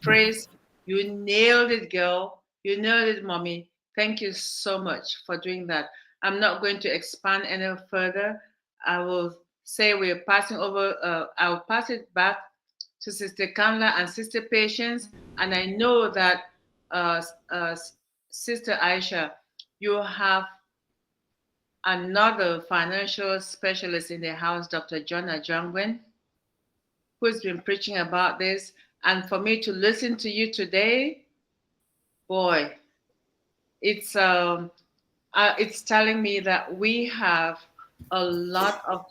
phrase, you nailed it, girl. You nailed it, mommy. Thank you so much for doing that. I'm not going to expand any further. I will say we're passing over, I'll pass it back to Sister Kamla and Sister Patience. And I know that Sister Aisha, you have another financial specialist in the house, Dr. John Ajangwen, who's been preaching about this. And for me to listen to you today, boy, it's telling me that we have a lot of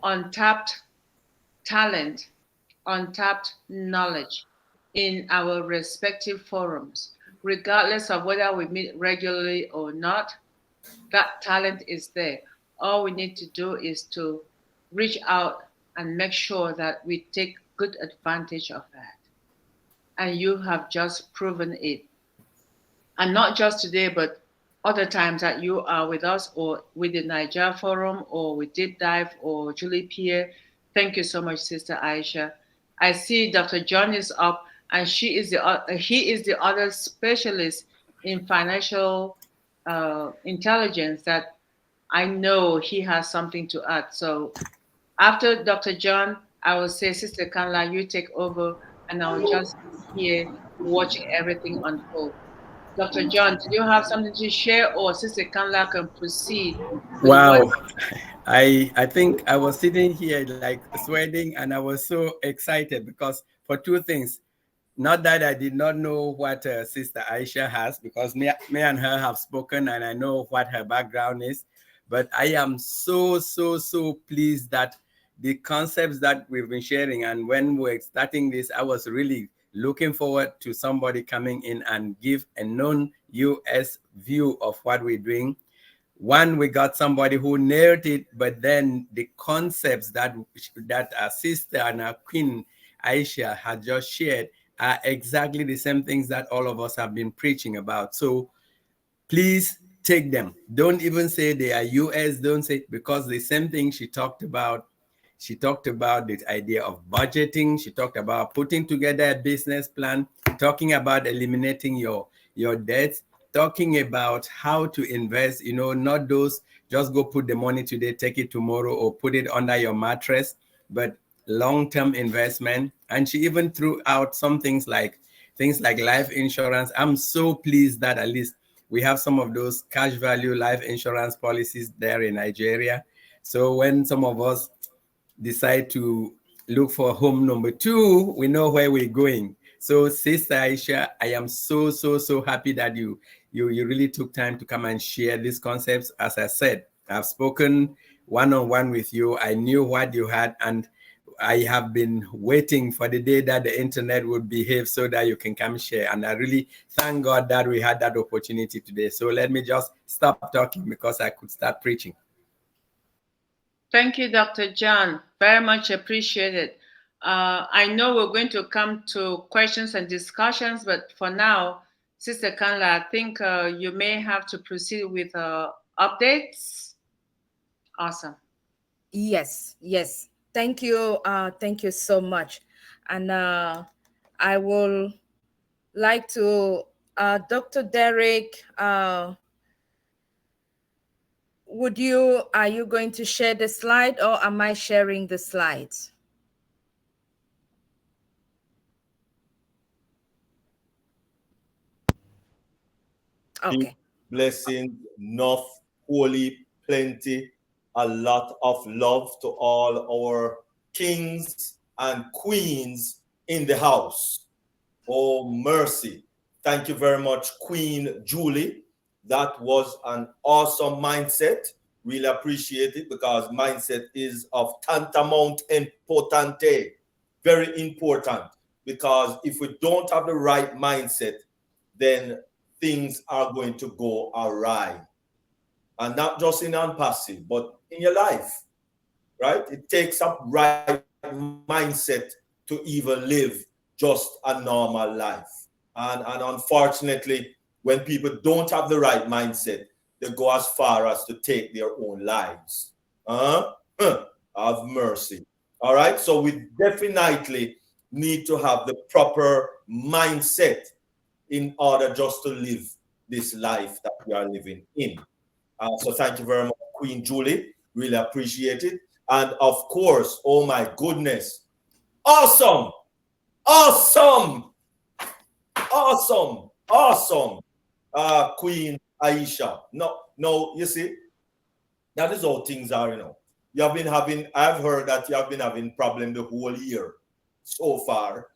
untapped talent, untapped knowledge in our respective forums. Regardless of whether we meet regularly or not, that talent is there. All we need to do is to reach out and make sure that we take good advantage of that. And you have just proven it. And not just today, but other times that you are with us or with the Niger Forum or with Deep Dive or Julie Pierre. Thank you so much, Sister Aisha. I see Dr. John is up, and he is the other specialist in financial intelligence that I know he has something to add. So after Dr. John, I will say, Sister Kamla, you take over, and I'll just be here watching everything unfold. Dr. John, do you have something to share, or Sister Kamla can proceed with Wow. what? I think I was sitting here like sweating, and I was so excited because for two things. Not that I did not know what Sister Aisha has, because me and her have spoken and I know what her background is. But I am so pleased that the concepts that we've been sharing, and when we're starting this, I was really looking forward to somebody coming in and give a non-US view of what we're doing. One, we got somebody who nailed it, but then the concepts that our sister and our Queen Aisha had just shared are exactly the same things that all of us have been preaching about. So please take them. Don't even say they are US. Don't say, because the same thing she talked about. She talked about the idea of budgeting. She talked about putting together a business plan, talking about eliminating your debts, talking about how to invest, not those just go put the money today, take it tomorrow, or put it under your mattress, but long-term investment. And she even threw out some things like life insurance. I'm so pleased that at least we have some of those cash value life insurance policies there in Nigeria. So when some of us decide to look for home number 2, we know where we're going. So Sister Aisha, I am so happy that you really took time to come and share these concepts. As I said, I've spoken one-on-one with you. I knew what you had, and I have been waiting for the day that the internet would behave so that you can come share. And I really thank God that we had that opportunity today. So let me just stop talking because I could start preaching. Thank you, Dr. John. Very much appreciated. I know we're going to come to questions and discussions, but for now, Sister Kanla, I think you may have to proceed with updates. Awesome. Yes, yes. Thank you. Thank you so much. And I will like to, Dr. Derek, are you going to share the slide, or am I sharing the slides? Okay. Blessings, enough, holy, plenty, a lot of love to all our kings and queens in the house. Oh, mercy. Thank you very much, Queen Julie. That was an awesome mindset. Really appreciate it, because mindset is of tantamount importante. Very important, because if we don't have the right mindset, then things are going to go awry. And not just in ONPASSIVE, but in your life, right? It takes a right mindset to even live just a normal life. And unfortunately, when people don't have the right mindset, they go as far as to take their own lives. Have mercy. All right, so we definitely need to have the proper mindset in order just to live this life that we are living in. So thank you very much, Queen Julie. Really appreciate it. And of course, oh my goodness, awesome, awesome, awesome, awesome, Queen Aisha. No, you see, that is how things are, you know. I've heard that you have been having problem the whole year so far.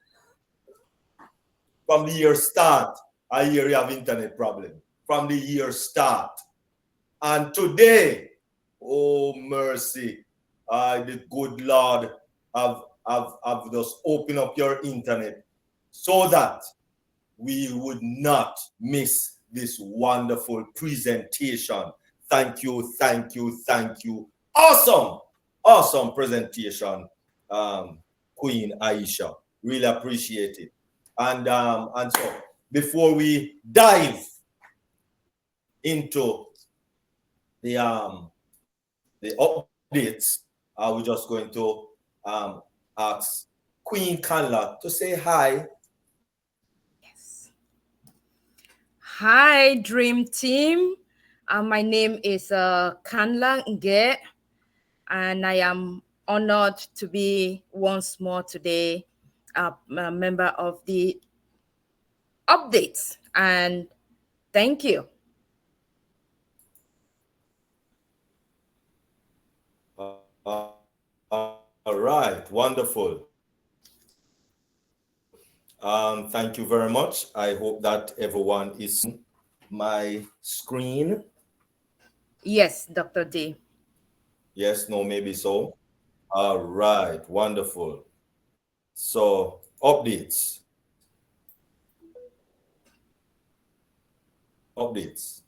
From the year start, I hear you have internet problem. From the year start. And today, oh mercy, the good Lord have just opened up your internet so that we would not miss this wonderful presentation. Thank you, thank you, thank you. Awesome, awesome presentation, Queen Aisha. Really appreciate it. And so before we dive into the updates, we're just going to ask Queen Kanla to say hi. Yes. Hi, Dream Team. My name is Kanla Nge, and I am honored to be once more today a member of the updates. And thank you. All right, wonderful. Thank you very much. I hope that everyone is seeing my screen. Yes, Dr. D. Yes, no, maybe so. All right, wonderful. So, updates. Updates.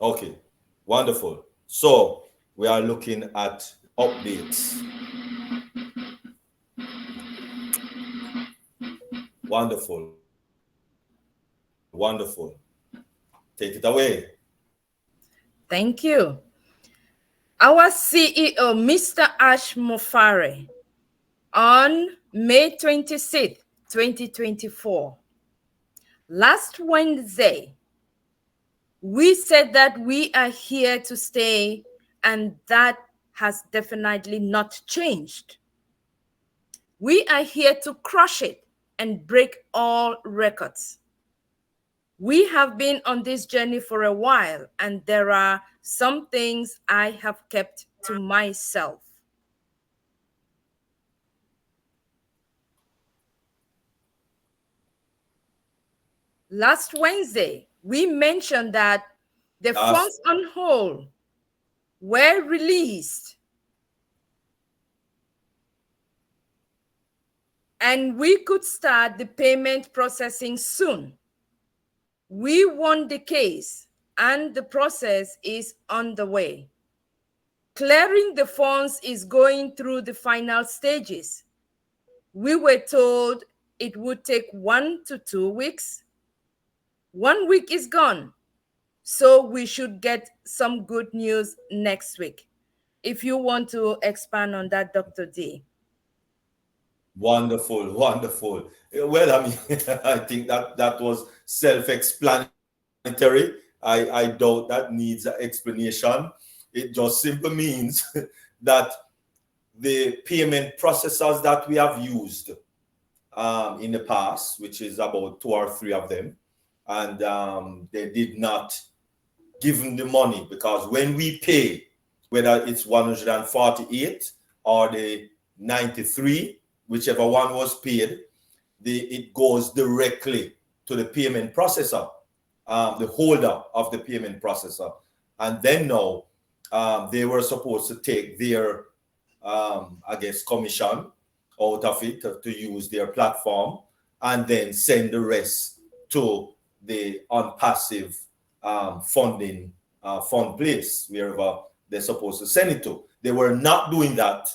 Okay, wonderful. So, we are looking at updates. Wonderful. Wonderful. Take it away. Thank you. Our CEO, Mr. Ash Mofare, on May 26th, 2024, last Wednesday, we said that we are here to stay, and that has definitely not changed. We are here to crush it and break all records. We have been on this journey for a while, and there are some things I have kept to myself. Last Wednesday, we mentioned that the funds on hold were released, and we could start the payment processing soon. We won the case, and the process is on the way. clearing the funds is going through the final stages. We were told it would take 1 to 2 weeks. 1 week is gone. So we should get some good news next week. If you want to expand on that, Dr. D. Wonderful, wonderful. Well, I mean, I think that was self-explanatory. I doubt that needs an explanation. It just simply means that the payment processors that we have used in the past, which is about 2 or 3 of them, and they did not give them the money, because when we pay, whether it's 148 or the 93, whichever one was paid, it goes directly to the payment processor, the holder of the payment processor. And then now they were supposed to take their, I guess, commission out of it to use their platform, and then send the rest to the ONPASSIVE funding fund place, wherever they're supposed to send it to. They were not doing that.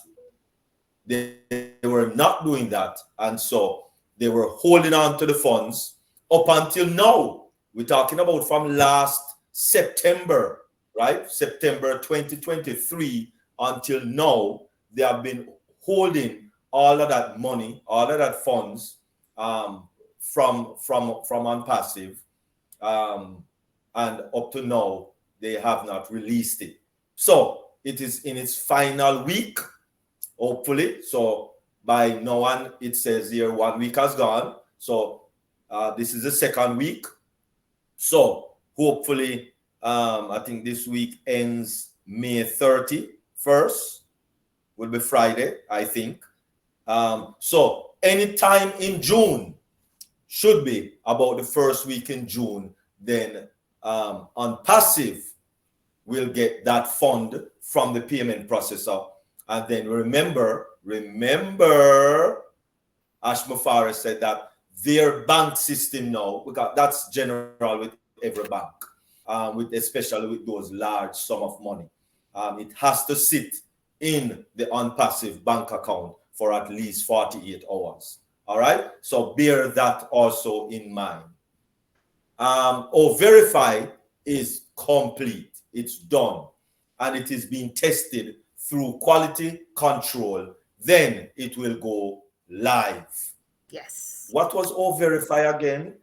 They were not doing that. And so they were holding on to the funds up until now. We're talking about from last September, right? September 2023 until now, they have been holding all of that money, all of that funds from ONPASSIVE, and up to now, they have not released it. So it is in its final week, hopefully. So by now on, it says here 1 week has gone. So this is the second week. So hopefully, I think this week ends May 31st, will be Friday, I think. So anytime in June, should be about the first week in June, then ONPASSIVE will get that fund from the payment processor. And then remember, Ash Mufara said that their bank system now, because that's general with every bank, especially with those large sum of money, it has to sit in the ONPASSIVE bank account for at least 48 hours. All right, so bear that also in mind. Verify is complete, it's done, and it is being tested through quality control. Then it will go live. Yes. What was Verify again?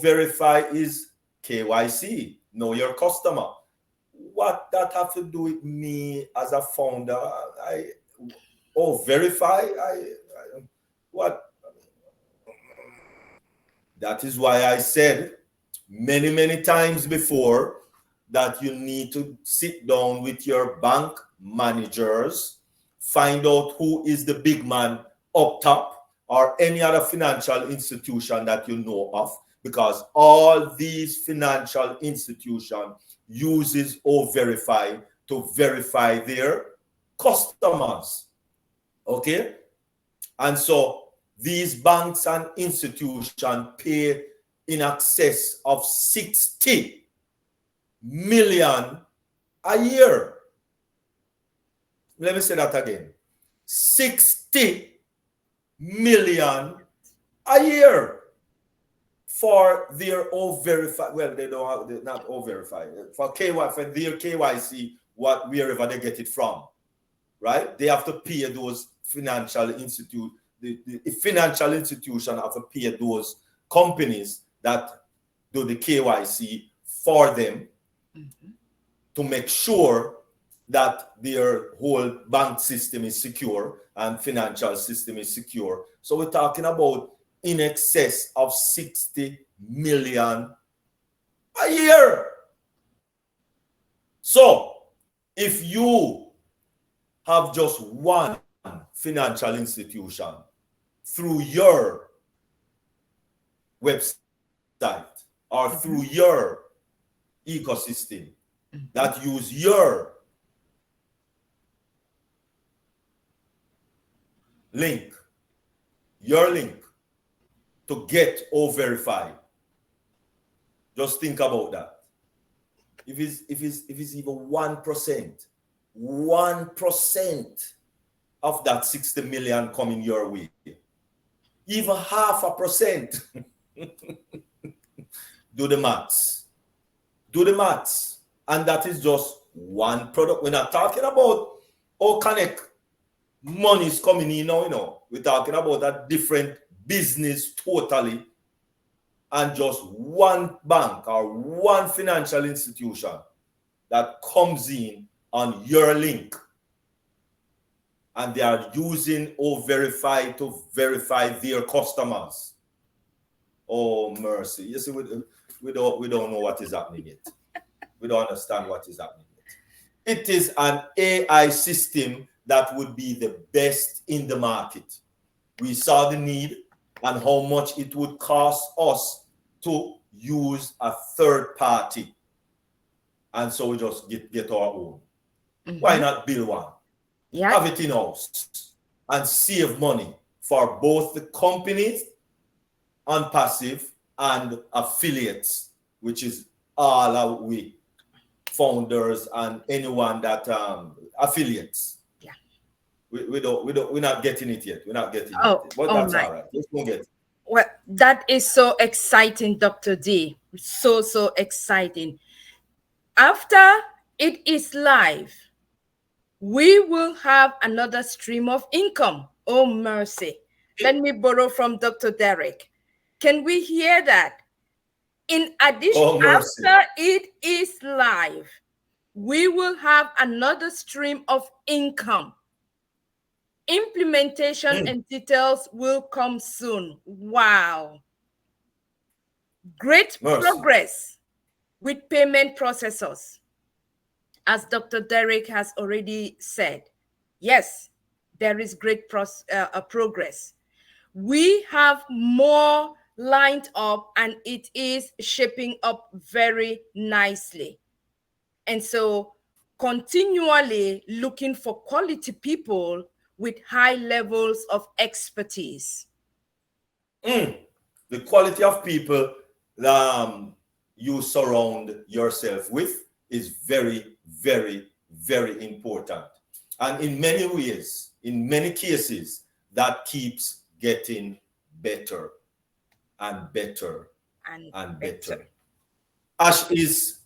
Verify is KYC, know your customer. What that have to do with me as a founder? Verify. What? That is why I said many times before that you need to sit down with your bank managers, find out who is the big man up top, or any other financial institution that you know of, because all these financial institutions uses Verify to verify their customers. Okay? And so these banks and institutions pay in excess of 60 million a year. Let me say that again. 60 million a year for their Verify. Well, they don't have, not Verify. For their KYC, wherever they get it from, right? They have to pay those financial institute. The financial institution have to pay those companies that do the KYC for them, to make sure that their whole bank system is secure and financial system is secure. So we're talking about in excess of 60 million a year. So if you have just one financial institution through your website or through your ecosystem that use your link to get Verify, just think about that. if it's even 1%, 1% of that 60 million coming your way, even 0.5%, do the maths. Do the maths. And that is just one product. We're not talking about organic money is coming in now, you know. We're talking about a different business totally, and just one bank or one financial institution that comes in on your link, and they are using O-Verify to verify their customers. Oh mercy! You see, we don't know what is happening yet. We don't understand what is happening yet. It is an AI system that would be the best in the market. We saw the need and how much it would cost us to use a third party. And so we just get our own. Why not build one? Have it in-house and save money for both the companies, ONPASSIVE, and affiliates, which is all our founders and anyone that affiliates. We're not getting it yet. We're not getting it. But that's all right. Let's go get it. Well, that is so exciting, Dr. D. So exciting. After it is live, we will have another stream of income. Oh, mercy. Let me borrow from Dr. Derek. Can we hear that? In addition, after it is live, we will have another stream of income. Implementation and details will come soon. Wow. Great progress with payment processors. As Dr. Derek has already said, yes, there is great progress. We have more lined up and it is shaping up very nicely. And so continually looking for quality people with high levels of expertise. The quality of people you surround yourself with is very, very, very important. And in many ways, in many cases, that keeps getting better and better and better. Ash is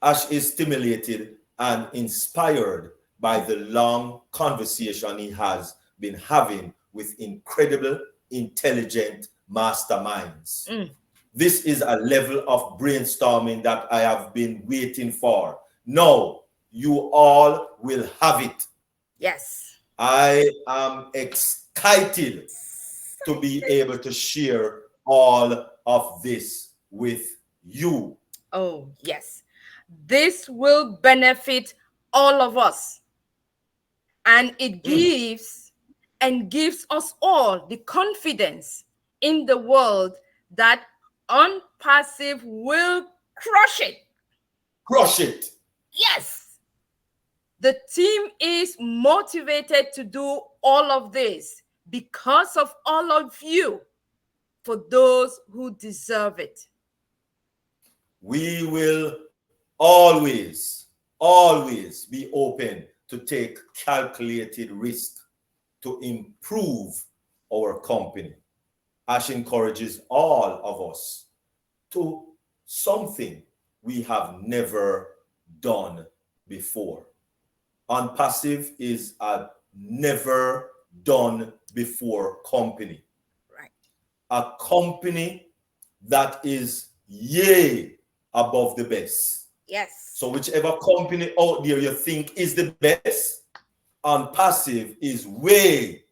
stimulated and inspired by the long conversation he has been having with incredible, intelligent masterminds. This is a level of brainstorming that I have been waiting for. Now, you all will have it. Yes. I am excited to be able to share all of this with you. Oh, yes. This will benefit all of us. And it gives us all the confidence in the world that ONPASSIVE will crush it. Crush it. Yes. The team is motivated to do all of this because of all of you, for those who deserve it. We will always be open to take calculated risk to improve our company. Ash encourages all of us to something we have never done before. ONPASSIVE is a never done before company. Right. A company that is yay above the best. Yes. So whichever company out there you think is the best, ONPASSIVE is way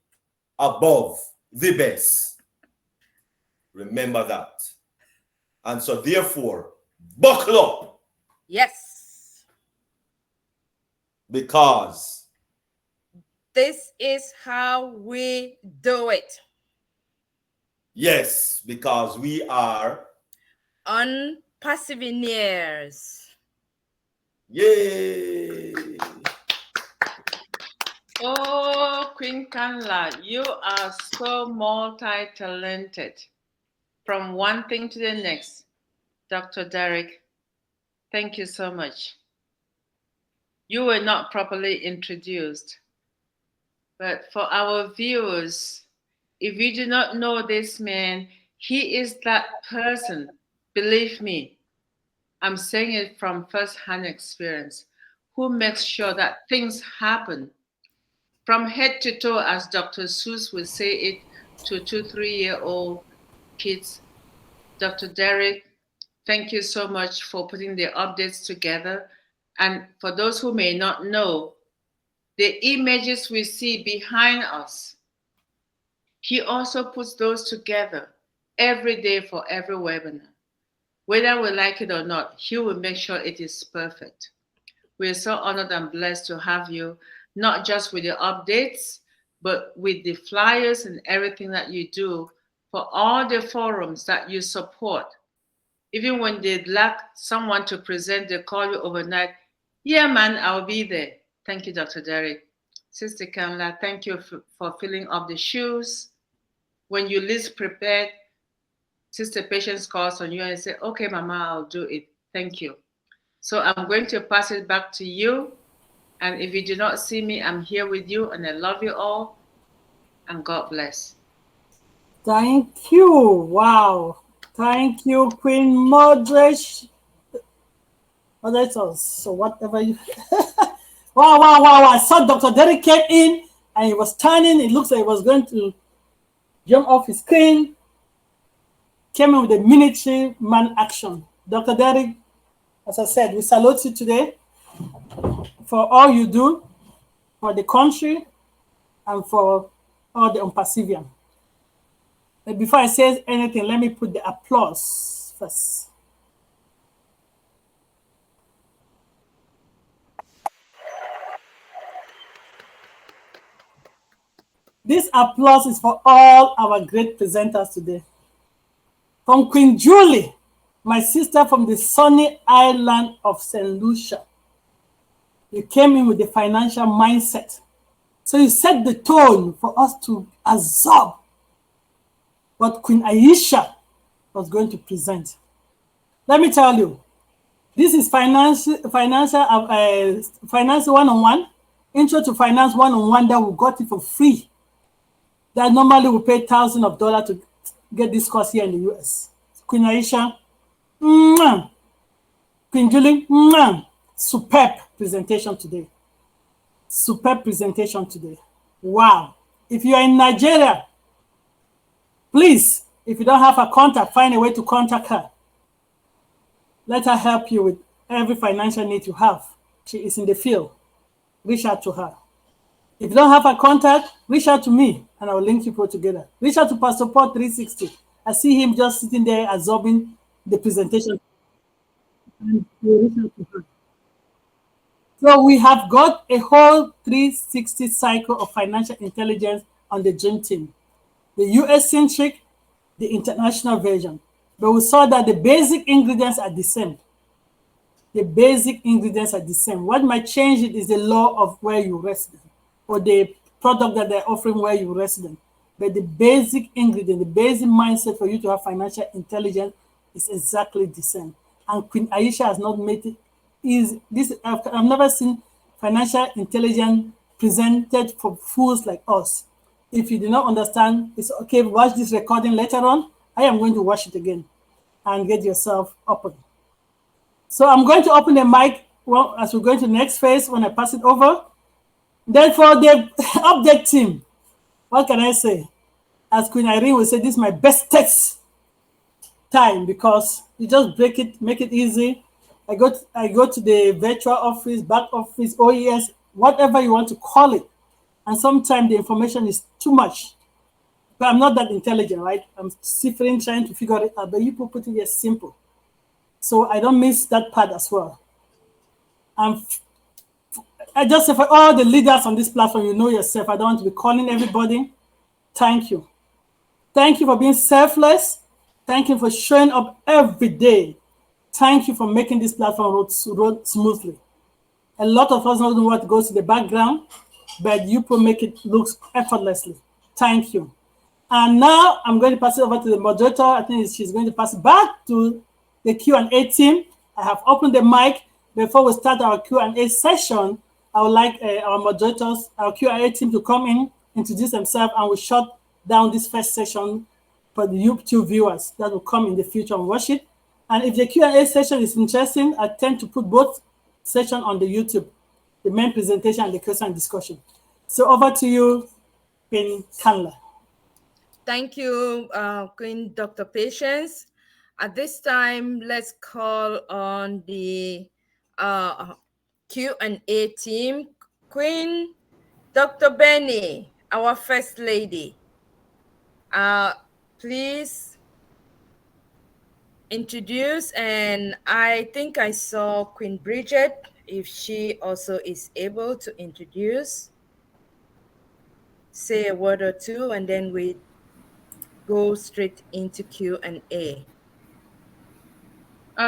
above the best. Remember that. And so therefore, buckle up. Yes. Because this is how we do it. Yes, because we are ONPASSIVineers. Yay! Oh, Queen Kanla, you are so multi-talented. From one thing to the next. Dr. Derek, Thank you so much. You were not properly introduced, but for our viewers, if you do not know this man, he is that person, believe me, I'm saying it from first-hand experience, who makes sure that things happen from head to toe, as Dr. Seuss would say it to 2-3-year-old kids. Dr. Derek, thank you so much for putting the updates together. And for those who may not know, the images we see behind us, he also puts those together every day for every webinar. Whether we like it or not, he will make sure it is perfect. We're so honored and blessed to have you, not just with the updates, but with the flyers and everything that you do for all the forums that you support. Even when they lack someone to present, they call you overnight. Yeah, man, I'll be there. Thank you, Dr. Derek. Sister Kamla, thank you for filling up the shoes. When you least prepared, Sister Patience calls on you and say, okay, Mama, I'll do it. Thank you. So I'm going to pass it back to you. And if you do not see me, I'm here with you and I love you all. And God bless. Thank you. Wow. Thank you, Queen Modric. Moderators. So whatever you... wow. I saw Dr. Derek came in and he was turning. It looks like he was going to jump off his screen. Came in with a military man action. Dr. Derek, as I said, we salute you today for all you do for the country and for all the ONPASSIVians. But before I say anything, let me put the applause first. This applause is for all our great presenters today. From Queen Julie, my sister from the sunny island of St. Lucia. You came in with the financial mindset. So you set the tone for us to absorb what Queen Aisha was going to present. Let me tell you, this is finance one-on-one, intro to finance one-on-one that we got it for free. That normally we pay thousands of dollars to get this course here in the US. Queen Aisha, mwah. Queen Julie, mwah. Superb presentation today. Superb presentation today. Wow. If you are in Nigeria, please, if you don't have a contact, find a way to contact her. Let her help you with every financial need you have. She is in the field. Reach out to her. If you don't have a contact, reach out to me and I will link you both together. Reach out to Pastor Paul 360. I see him just sitting there absorbing the presentation. And you reach out to her. So we have got a whole 360 cycle of financial intelligence on the Dream Team. The US-centric, the international version. But we saw that the basic ingredients are the same. The basic ingredients are the same. What might change it is the law of where you reside, or the product that they're offering where you reside. But the basic ingredient, the basic mindset for you to have financial intelligence is exactly the same. And Queen Aisha has not made it easy. I've never seen financial intelligence presented for fools like us. If you do not understand, it's okay, watch this recording later on. I am going to watch it again and get yourself open. So I'm going to open the mic as we go into the next phase when I pass it over. Then for the update team, what can I say? As Queen Irene will say, this is my best text time because you just break it, make it easy. I go to the virtual office, back office, OES, whatever you want to call it. And sometimes the information is too much. But I'm not that intelligent, right? I'm ciphering, trying to figure it out. But you put it here simple. So I don't miss that part as well. I just say for all the leaders on this platform, you know yourself. I don't want to be calling everybody. Thank you. Thank you for being selfless. Thank you for showing up every day. Thank you for making this platform roll smoothly. A lot of us don't know what goes in the background, but you make it look effortlessly. Thank you. And now I'm going to pass it over to the moderator. I think she's going to pass it back to the Q&A team I have opened the mic. Before we start our Q&A session, I would like our moderators, our Q&A team to come in, introduce themselves, and we'll shut down this first session for the YouTube viewers that will come in the future and watch it. And if the Q&A session is interesting, I tend to put both sessions on the YouTube, the main presentation and the question and discussion. So over to you, Queen Kanla. Thank you, Queen Dr. Patience. At this time, let's call on the Q&A team. Queen Dr. Benny, our First Lady, please introduce, and I think I saw Queen Bridget, if she also is able to introduce, say a word or two, and then we go straight into Q&A.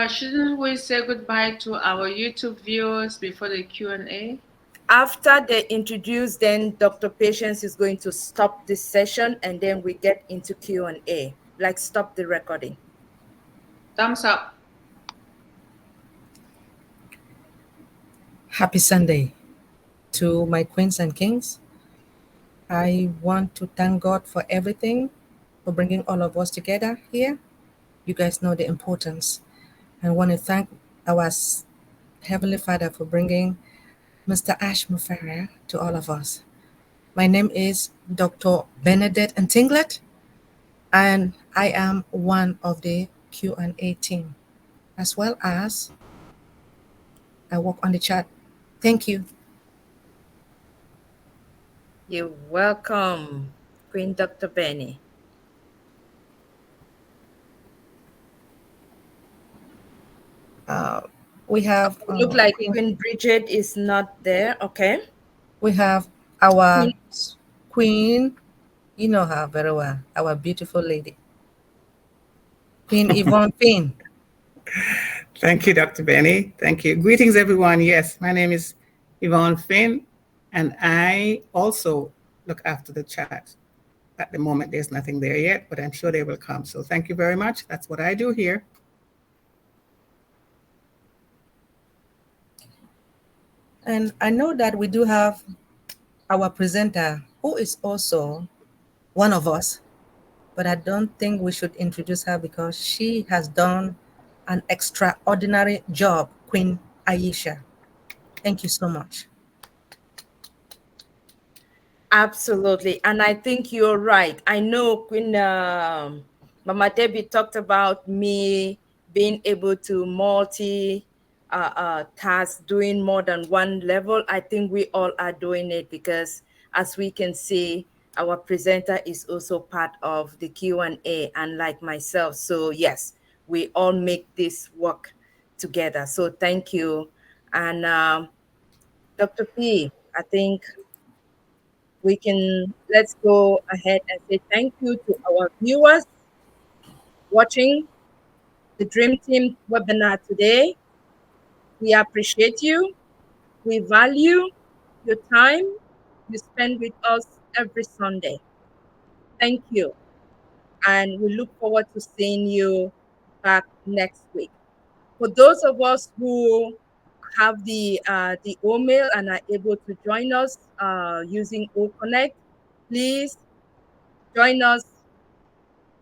Shouldn't we say goodbye to our YouTube viewers before the Q&A? After they introduce, then Dr. Patience is going to stop this session, and then we get into Q&A, like stop the recording. Thumbs up. Happy Sunday to my queens and kings. I want to thank God for everything, for bringing all of us together here. You guys know the importance. I want to thank our Heavenly Father for bringing Mr. Ash Mufara to all of us. My name is Dr. Benedict Antinglet, and I am one of the Q&A team, as well as I work on the chat. Thank you. You're welcome, Queen Dr. Benny. We have look like Queen Bridget is not there. Okay. We have our Queen, you know her very well, our beautiful lady, Queen Yvonne Finn. Thank you, Dr. Benny. Thank you. Greetings, everyone. Yes, my name is Yvonne Finn, and I also look after the chat. At the moment, there's nothing there yet, but I'm sure they will come. So thank you very much. That's what I do here. And I know that we do have our presenter, who is also one of us, but I don't think we should introduce her because she has done an extraordinary job, Queen Aisha. Thank you so much. Absolutely. And I think you're right. I know Queen Mama Debbie talked about me being able to task, doing more than one level. I think we all are doing it because, as we can see, our presenter is also part of the Q&A, and like myself. So yes, we all make this work together. So thank you. And Dr. P, I think let's go ahead and say thank you to our viewers watching the Dream Team webinar today. We appreciate you. We value your time you spend with us every Sunday. Thank you. And we look forward to seeing you back next week. For those of us who have the email and are able to join us using OConnect, please join us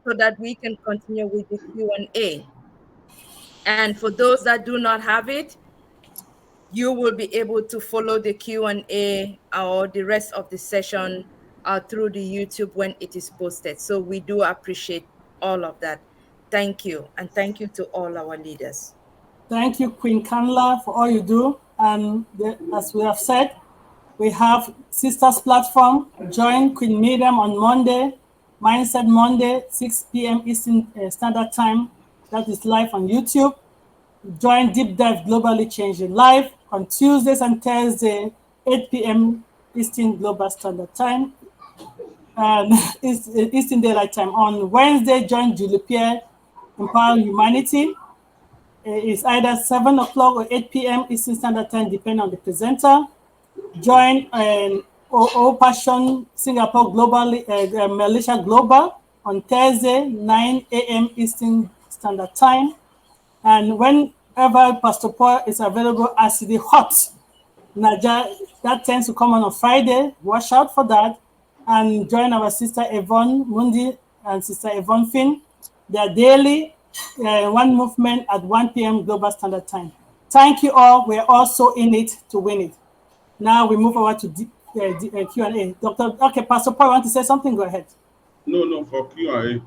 so that we can continue with the Q&A. And for those that do not have it, you will be able to follow the Q&A or the rest of the session through the YouTube when it is posted. So we do appreciate all of that. Thank you. And thank you to all our leaders. Thank you, Queen Kanla, for all you do. And as we have said, we have Sisters Platform. Join Queen Miriam on Monday, Mindset Monday, 6 p.m. Eastern Standard Time. That is live on YouTube. Join Deep Dive Globally Changing live on Tuesdays and Thursdays, 8 p.m. Eastern Global Standard Time. And Eastern Daylight Time. On Wednesday, join Julie Pierre, Empower Humanity. It's either 7 o'clock or 8 p.m. Eastern Standard Time, depending on the presenter. Join Passion Singapore Global, Malaysia Global on Thursday, 9 a.m. Eastern Standard Time. And when ever Pastor Paul is available as the hot Naja, that tends to come on Friday. Watch out for that. And join our sister Yvonne Mundi and sister Yvonne Finn. They are daily, one movement at 1 p.m. Global Standard Time. Thank you all. We're also in it to win it. Now we move over to Q&A. Okay, Pastor Paul, you want to say something? Go ahead. No, for Q&A.